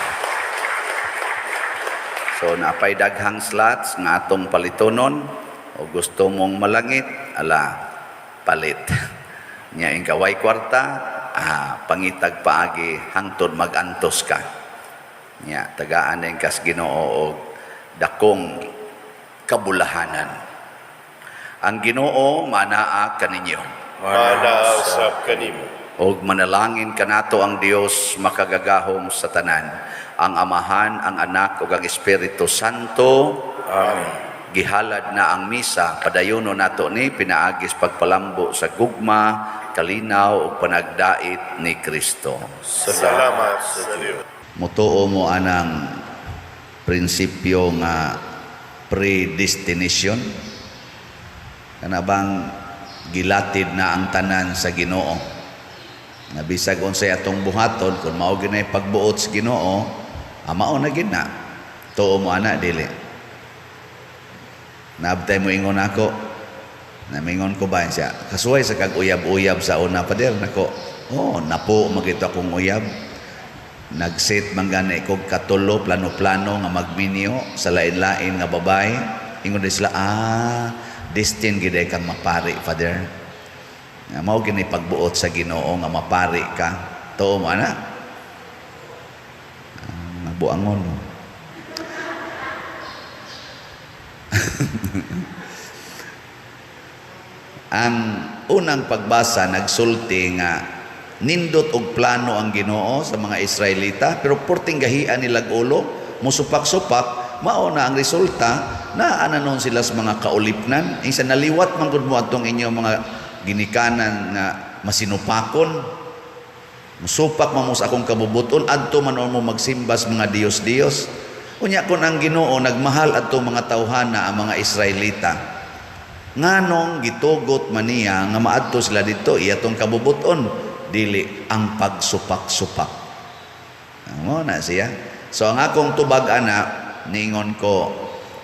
So napay daghang slots nga atong palitonon o gusto mong malangit ala palit. Nya ing kaway kwarta pangitag paagi hangtod magantos ka. Nya tagaan ning kas Ginoo og dakong kabulahanan. Ang Ginoo manaa kaninyo. Manaasap kanimo. Og manalangin kanato ang Dios makagagahom sa tanan. Ang Amahan, ang Anak ug ang Espiritu Santo. Amen. Gihalad na ang misa, padayono nato ni pinaagis pagpalambo sa gugma, kalinaw ug panagdait ni Kristo. Salamat sa Dios. Mutuo mo anang prinsipyo nga predestination. Kana bang gilatid na ang tanan sa Ginoo. Nga bisag unsay atong buhaton kung mao ginay pagbuot sa Ginoo, mao na gid na. Tuo mo ana dili. Naabtay mo ingon ako. Namingon ko ba siya? Kasuway sa kag uyab-uyab sa una pader nako. Oh, napo magito akong uyab. Nag-set man gani kog katulo plano-plano nga magminyo sa lain-lain nga babay. Ingon din sila, destined gid kang mapari, Father. Mao gini pagbuot sa Ginoo nga mapari ka. Tuo mo ana. Nabuangon mo. Ang unang pagbasa nagsulti nga nindot og plano ang Ginoo sa mga Israelita, pero purting gahian nilag ulo, musupak-supak, mao na ang resulta na ananon sila sa mga kaulipnan. Isa naliwat man gud mo atong inyo mga ginikanan nga masinupakon. Musupak man mo sa akong kabubuton adto man mo magsimbas mga Dios-Dios. Unya kun ang Ginoo nagmahal adto mga tawhana ang mga Israelita. Nganong gitugot man niya nga maadto sila dito iyatong kabubuton dili ang pagsupak-supak. Amo na siya. So ang akong tubag ana ningon ko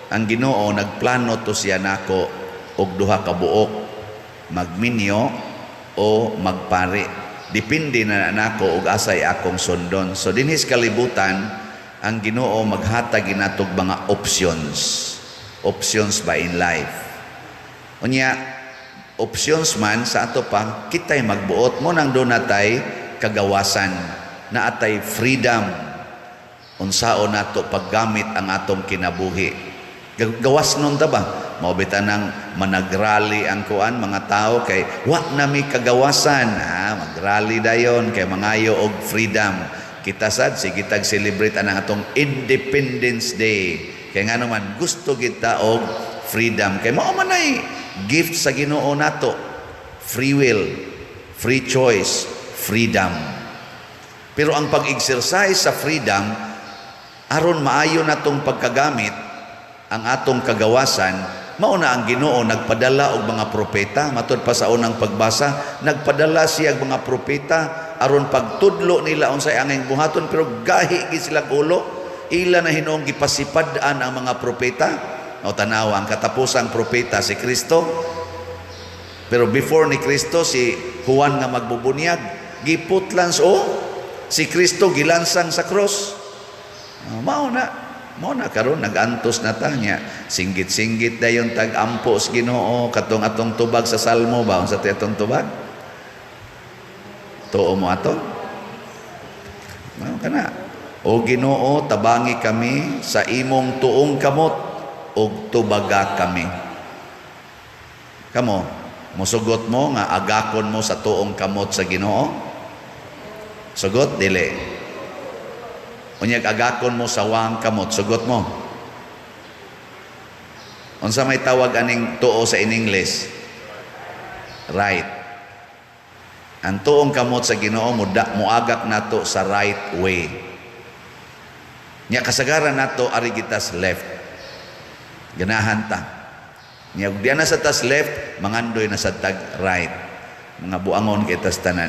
ang Ginoo nagplano to siya nako og duha ka buok magminyo o magpare. Depende na nako og asay akong sundon. So dinhis kalibutan ang Ginoo maghatag ginatog mga options ba in life. Unya options man sa ato pa kitay magbuot mo nang do natay kagawasan na atay freedom unsaon nato paggamit ang atong kinabuhi. Gawas nun ta ba maubitan ng managrally ang kuan mga tao kay wa na mi kagawasan magrally dayon kay mangayo og freedom. Kita sad sige tag celebrate ang atong Independence Day kay ngano man gusto kita og freedom kay mao man ay gift sa Ginoo nato, free will, free choice, freedom. Pero ang pag-exercise sa freedom aron maayo natong pagkagamit ang atong kagawasan, mao na ang Ginoo nagpadala og mga propeta. Matud pa sa unang pagbasa, nagpadala siya og mga propeta aron pagtudlo nila unsay angay buhaton, pero gahi gid sila ulo. Ila na hinuong gipasipad-an ang mga propeta. O tanawa, ang katapusang propeta si Kristo. Pero before ni Kristo, si Juan nga magbubunyag, giputlan si Kristo gilansang sa cross. Mao na karon nagantos na ta niya. Singgit-singgit dayon tag-ampos Ginoo katong atong tubag sa Salmo ba unsa ti atong tubag? Tuo mo ato? Mao kana. O Ginoo, tabangi kami sa imong tuong kamot og tubaga kami. Kamo, musugot mo nga agakon mo sa tuong kamot sa Ginoo? Sugot dili. Unyag agakon mo sa wang kamot, sugot mo. Unsa may tawag aning tuo sa in English? Right. Ang tuong kamot sa Ginoo muagak nato sa right way. Nya kasagaran nato ari gitas left. Ganahan ta. Nya ug diana sa tas left, mangandoy na sa tag right. Mga buangon kay tas tanan.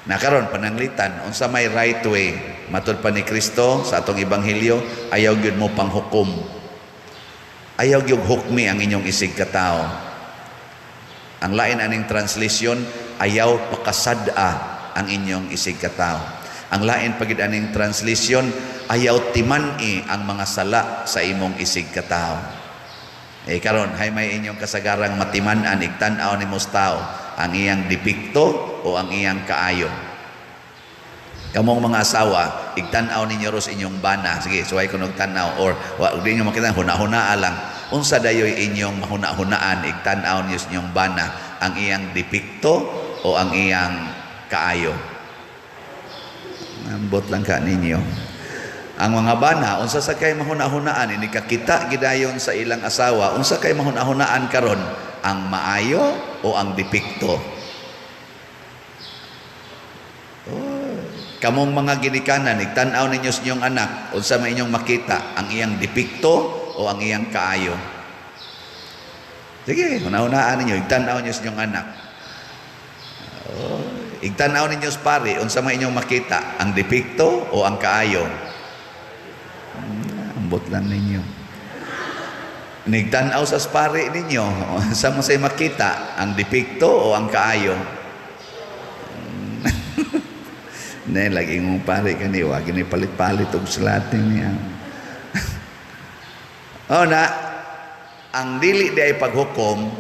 Na karon pananglitan unsa may right way? Matud pa ni Kristo sa atong ebanghelyo, ayaw gyud mo panghukom. Ayaw gyud hukmi ang inyong isig ka tawo. Ang lain aning translation, ayaw pakasada ang inyong isig ka tawo. Ang lain pagid aning translation, ayaw timani ang mga sala sa imong isig ka tawo. Karon hay may inyong kasagarang matiman-an igtan-aw ni mos tao ang iyang depikto o ang iyang kaayo. Kamong mga asawa, igtan-aw ninyo ros inyong bana. Sige, suway ko nagtan-aw or di nyo makita huna-hunaa lang. Unsa dayoy inyong mahuna-hunaan igtan-aw ninyo inyong bana ang iyang depikto o ang iyang kaayo. Ambot lang ka ninyo. Ang mga bana, unsa sa kay mahuna-hunaan, ini kakita gidayon sa ilang asawa, unsa kay mahuna-hunaan karon, ang maayo o ang depikto? Kamong mga ginikanan, igtan-aw ninyo sa inyong anak, unsa may inyong makita, ang iyang depikto o ang iyang kaayo? Sige, hunahunaan ninyo, igtan-aw ninyo sa inyong anak. Igtan-aw ninyo sa pari, unsa may inyong makita, ang depikto o ang kaayo? Ambot lang ninyo. Nigtan-aw sa pari ninyo, unsa mo say makita, ang depikto o ang kaayo? Ne lagi mong pare kaniwa gini palit-palit og slating niya. Ang dili di ay paghukom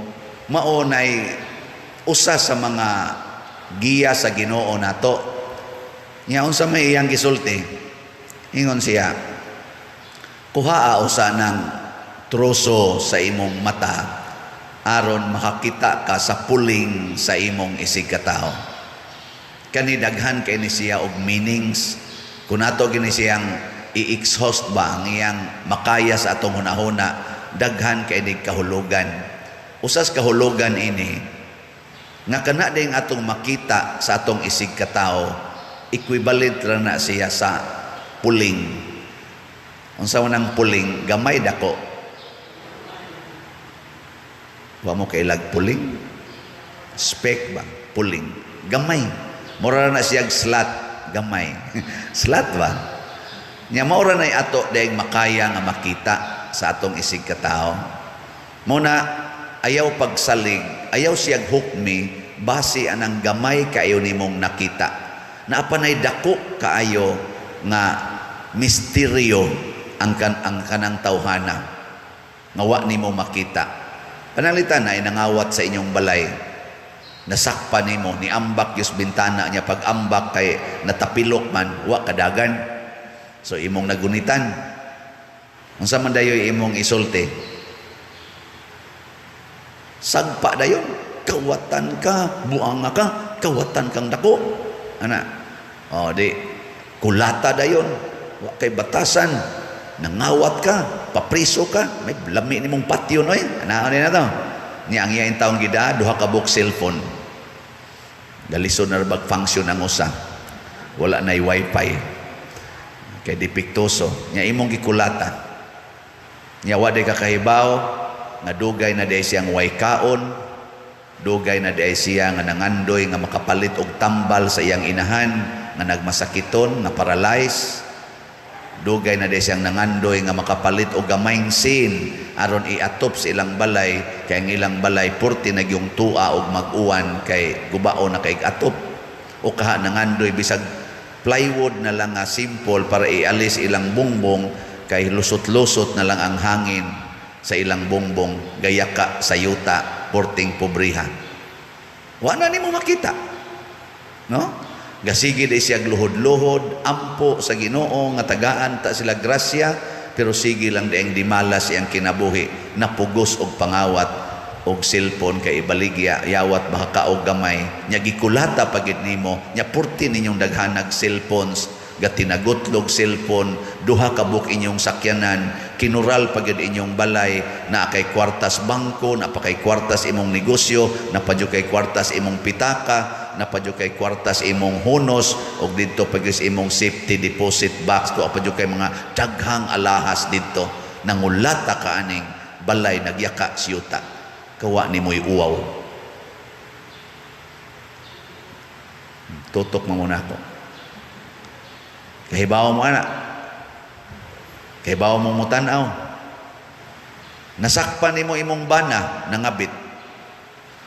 mao nay usa sa mga giya sa Ginoo nato. Nya unsa may iyang gisulti? Ingon siya, kuhaa usa ng troso sa imong mata aron makakita ka sa puling sa imong isig katao. Kani daghan kay ni siya og meanings. Kung ato gini siyang i-exhaust ba ang iyang makaya sa atong hunahuna, daghan kay ni kahulugan. Usas kahulugan ini nga kana ding atong makita sa atong isig katao, equivalent ra na siya sa puling. Unsa man ang puling? Gamay dako. Wa mo kailag puling? Speck ba? Puling. Gamay. Mura na siyang slat. Gamay. Slat ba? Nya maura na ato dayang makaya nga makita sa atong isig katao. Muna, ayaw pagsalig, ayaw siyang hukmi, base anang gamay kaayo nimong nakita. Naapanay dako kaayo nga misteryo ang kanang tawhana. Nga wa nimo makita. Panalitan ay nangawat sa inyong balay. Nasakpan nimo, niambak yung bintana niya. Pag ambak kay natapilok man, wa kadagan. So imong nagunitan. Unsa man dayoy imong isulti? Sagpa dayon, kawatan ka, buanga ka, kawatan kang dako. Ana. O di kulata dayon, wa kay batasan. Nangawat ka, papriso ka, may lami nimong patio noy. Ana na to. Niya ang iyain taong gida, duha ka book cellphone. Dalisod na bag function ang usa. Wala na wifi. Kay dipiktoso. Niya imong gikulata. Niya wade ka kahibaw, nga dugay na day siyang waykaon, dugay na day siya nga nangandoy nga makapalit og tambal sa iyang inahan, nga nagmasakiton, nga paralyze. Dugay na day siyang nangandoy nga makapalit og gamayng sin aron iatop sa ilang balay, kay ang ilang balay purti nagyong tua og mag-uwan kay gubao na kay atop. O kaha nangandoy bisag plywood na lang nga simple para ialis ilang bongbong, kay lusot-lusot na lang ang hangin sa ilang bongbong, gayaka sa yuta, porting pobriha. Wa na nimo makita. No? Gasigi day siya luhod-luhod, ampo sa Ginoo nga tagaan ta sila grasya, pero sige lang daing dimalas iyang kinabuhi, napugos og pangawat og cellphone kay ibaligya, yawat baka og gamay, nya gikulata pagid nimo, nya purti ninyong daghanag cellphones, gatinagutlog cellphone, duha ka book inyong sakyanan, kinural pagid inyong balay, na kay kwartas bangko, na pa kay kwartas imong negosyo, na pa kay kwartas imong pitaka, na pa kay kwartas imong hunos, og didto pagis imong safety deposit box, to pa kay mga daghang alahas didto, nangulata ka aning balay nagyaka siyuta, kawa nimoy uwaw. Tutok mo muna ako. Kahibaw mo anak. Kahibaw mo mutanaw. Nasakpan nimo imong bana, nangabit.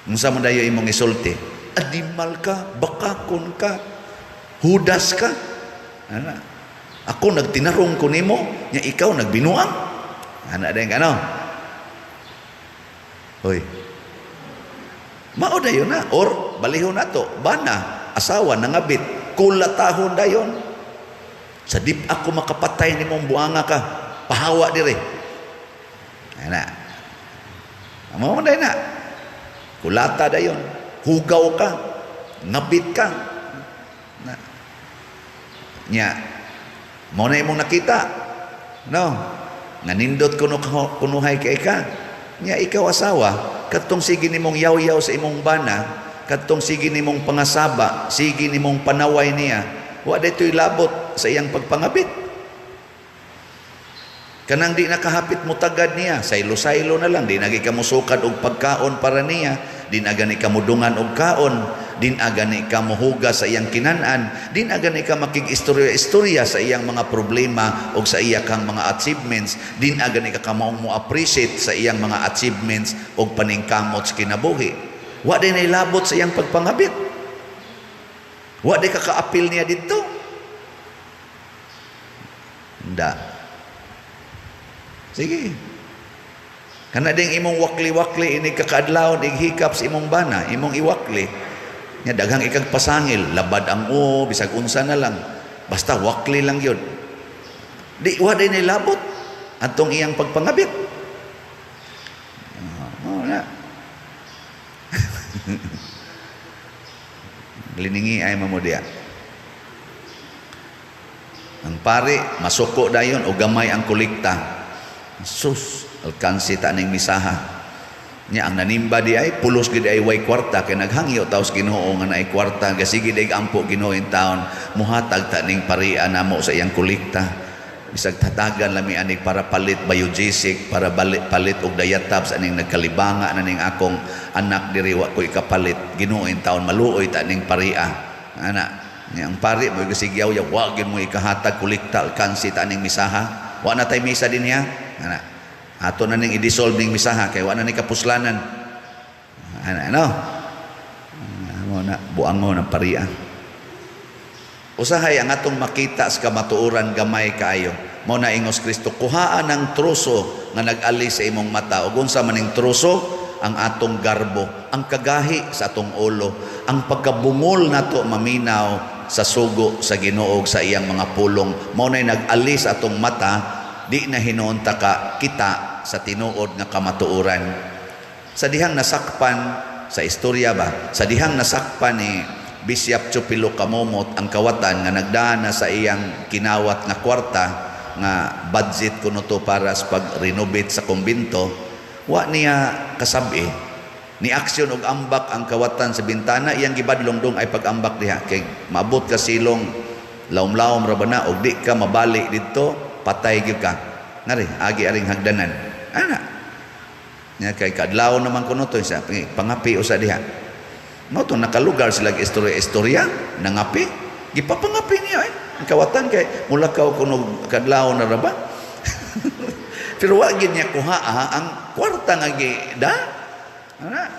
Unsa man dayo imong isulti? Adimal ka, bakakon ka, hudas ka. Ana. Ako nagtinarong ko nimo, nya ikaw nagbinuang. Ana dayon ano? Hoy. Mao dayon na or balihon nato, bana, asawa nangabit, kulatahon dayon. Sa dip ako makapatay ni mong buanga ka, pahawa dire. Ana. Amo man na. Kulata dayon. Hugaw ka. Ngabit ka. Na. Nya. Mo na imong nakita. No. Nanindot kunuhay kay ka. Nya ikaw asawa, kadtong sige nimong yaw-yaw sa imong bana, kadtong sige nimong pangasaba, sige nimong panaway niya. Wa daytoy labot sa iyang pagpangabit. Kanang di nakahapit mo tagad niya, saylo-saylo na lang, di nagi kamusukad og pagkaon para niya, din agani kamudungan og kaon, din agani ka mohuga sa iyang kinanan, din agani ka makig-istorya sa iyang mga problema o sa iyang mga achievements, din agani ka kamaong mo appreciate sa iyang mga achievements o paningkamot sa kinabuhi. Wa din ay labot sa iyang pagpangabit. Wa di ka kaapil niya dito. Hindi. Sige. Kana ding imong wakli-wakli ini kakadlawon ighikap sa imong bana, imong iwakli. Nya daghang ikag pasangil, labad ang bisag unsa na lang. Basta wakli lang yun. Di wa din labot atong iyang pagpangabit. Liningi ay mamudia. Ang pari, masuko dayon o gamay ang kulikta. Sus, alkansi ta ning misaha. Nya ang nanimba di ay pulos gid ay way kwarta kay naghangyo taos Ginoo nga naay kwarta gasige day ampo Ginoo in taon muhatag ta ning parian namo sa iyang kulikta. Bisag tatagan lami aning para palit biogesic, para palit og dayatab sa aning nagkalibanga na ning akong anak diri wa ko ikapalit. Ginoo in taon maluoy ta ning paria. Ana ang pari mo gasigyaw ya wa gyud mo ikahatag kulikta alkansi ta ning misaha. Wa na tay misa din niya. Ana ato na ning i-dissolve ning misaha kay wa na ni kapuslanan. Ano? Mo na buang mo ng paria. Usahay ang atong makita sa kamatuoran gamay kaayo. Mao na ingos Kristo kuhaan ang truso nga nag-ali sa imong mata ug unsa maning truso ang atong garbo, ang kagahi sa atong ulo, ang pagkabungol nato maminaw sa sugo sa Ginoo sa iyang mga pulong. Mao na nag-ali sa atong mata, di na hinuunta ka kita sa tinuod nga kamatuoran. Sa dihang nasakpan sa istorya ba, sa dihang nasakpan ni Bishop Chupilo Kamomot ang kawatan nga nagdaan na sa iyang kinawat nga kwarta nga budget kuno to para sa pag-renovate sa kumbento, wa niya kasabi ni aksyon og ambak ang kawatan sa bintana iyang gibadlong dong ay pag-ambak diha kay maabot ka silong lawom-lawom ra ba na og di ka mabalik didto patay gyud ka nari agi aring hagdanan ana nya kay kadlaw naman kuno to sa pangapi usa diha mo to nakalugar sila istorya nangapi gipapangapi niya ang kawatan kay mulakaw kuno kadlaw na ra ba pero wa gyud niya kuha ang kwarta nga gida ana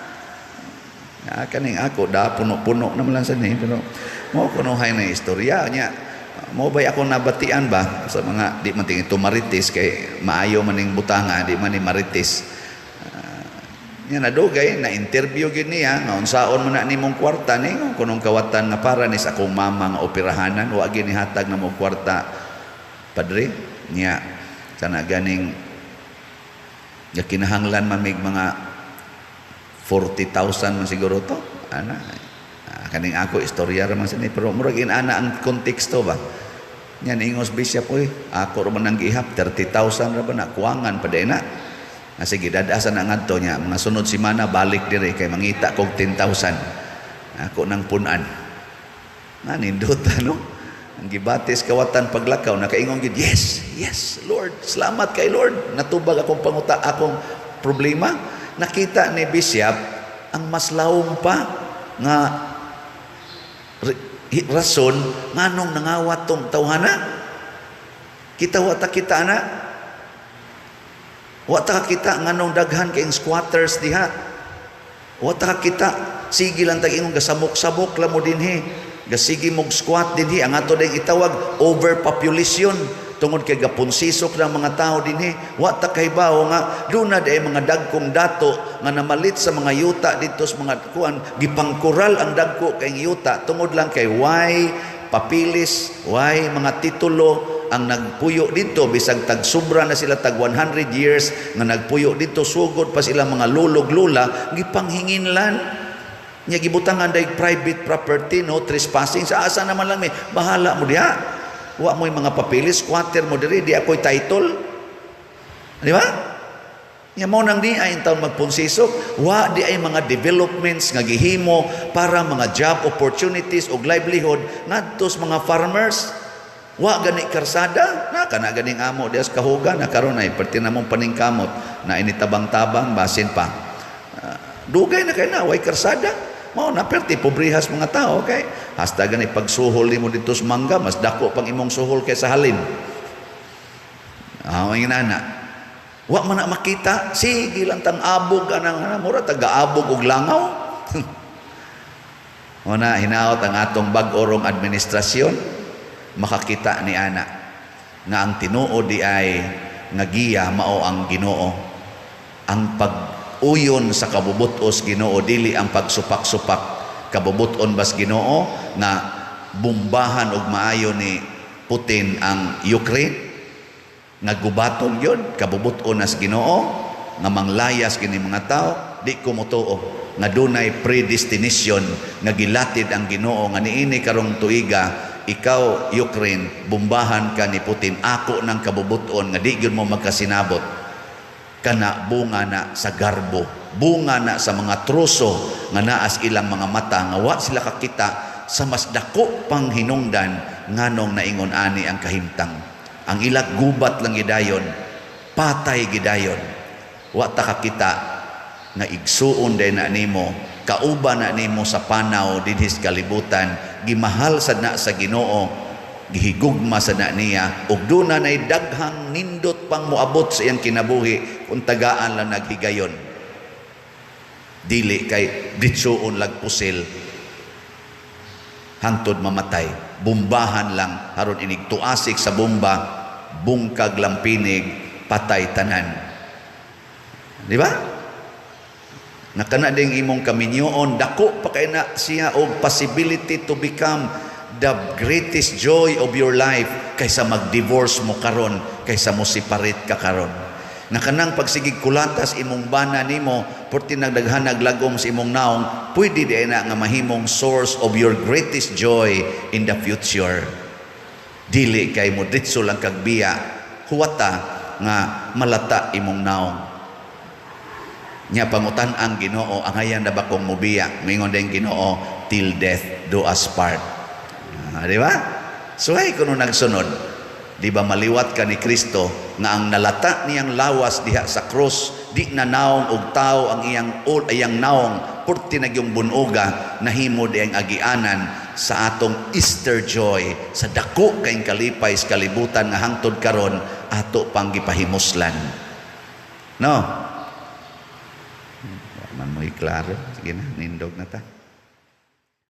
kaning ako da puno-puno naman lang sa ni pero mo kunuhay na istorya niya mo bay ako nabatian ba sa mga di man tingin marites kay maayo maning butanga di man ni marites nya nadugay na interview gid niya nga unsaon man na nimong kwarta ni kunong kawatan nga para ni sa akong mama nga operahanan wa gyud ni hatag na mo kwarta padre niya kana ganing ya kinahanglan mamig mga 40,000 man siguro to ana kaning ako istorya ra man sini pero murag inana ang konteksto ba nya ingos bishop oy ako ra man nang gihap 30,000 ra ba na kuwangan pa na nga sige dadasan na ngadto nya mga sunod semana balik dire kay mangita kog 10,000 ako nang punan nindot ano ang gibatis kawatan paglakaw nakaingon gid yes Lord salamat kay Lord natubag akong panguta akong problema nakita ni Bishop ang mas lawom pa nga rason nganong nangawat tong tawhana kita wata kita na wata kita nganong daghan kay squatters diha wata kita sige lang tag ingong gasamok-samok la mo dinhi gasigi mog squat dinhi ang ato ding itawag overpopulation tungod kay gapunsisok ng mga tao dinhi wa ta kahibaw nga dunad ay mga dagkong dato nga namalit sa mga yuta dito sa mga kuan gipangkural ang dagko kay yuta tungod lang kay why papilis why mga titulo ang nagpuyo dito bisag tag sobra na sila tag 100 years nga nagpuyo dito sugod pa sila mga lulog lula gipanghinginlan nya gibutangan day private property no trespassing sa asa naman lang may bahala mo diha wa mo'y mga papilis, squatter mo diri, di ako'y title. Di ba? Nga mo nang di ay taon magpunsisok, wa di ay mga developments nga gihimo para mga job opportunities o livelihood ngadtos mga farmers. Wa gani karsada, na kana ganing amo dias kahuga na karon ay perti namong paningkamot na initabang-tabang basin pa. Dugay na kay na way karsada. Mao na perti pobrehas mga tao kay hasta gani pagsuhol nimo dito sa mangga mas dako pang imong suhol kaysa halin. Ang inana. Wa man na makita sige lang tang abog anang mura taga-abog og langaw. Una hinaot ang atong bag-orong administrasyon makakita ni ana nga ang tinuod di ay nga giya mao ang Ginoo. Ang uyon sa kabubutos Ginoo dili ang pagsupak-supak kabubuton bas Ginoo nga bombahan og maayo ni Putin ang Ukraine nga gubaton yun kabubuton as Ginoo nga manglayas kini mga tao di ko motuo nga dunay predestination nga gilatid ang Ginoo nga niini karong tuiga ikaw Ukraine bombahan ka ni Putin ako ng kabubuton nga di gyud mo magkasinabot kana bunga na sa garbo bunga na sa mga truso nga naas ilang mga mata nga wa sila kakita sa mas dako pang hinungdan nganong naingon ani ang kahimtang ang ilag gubat lang gidayon patay gidayon wa ta kakita nga igsuon day na nimo kauban na nimo sa panaw dinhi sa kalibutan gimahal sad na sa Ginoo gihigugma sad na niya ug duna nay daghang nindot pang moabot sa iyang kinabuhi kung tagaan lang naghigayon dili kay ditsuon lag pusil hangtod mamatay bombahan lang aron inig tuasik sa bomba bungkag lampinig patay tanan di ba? Nakana ding imong kaminyoon, dako pa kay na siya og possibility to become the greatest joy of your life kaysa mag-divorce mo karon, kaysa mo separate ka karon. Nakanang pagsigig kulatas imong bana nimo, porti nagdaghan naglagom sa imong naong, pwede di na nga mahimong source of your greatest joy in the future. Dili kay mo ditso lang kag biya, huwata nga malata imong naong. Nya pangutan ang Ginoo angayan na ba kong mubiya mingon din Ginoo till death do us part di ba so ay kuno nagsunod di ba maliwat ka ni Kristo nga ang nalata niyang lawas diha sa cross di na naong og tao ang iyang naong purti nagyong bunuga nahimo di ang agianan sa atong Easter joy sa dako kayong kalipay sa kalibutan nga hangtod karon ato pang gipahimuslan no man mo iklaro sige na nindog na ta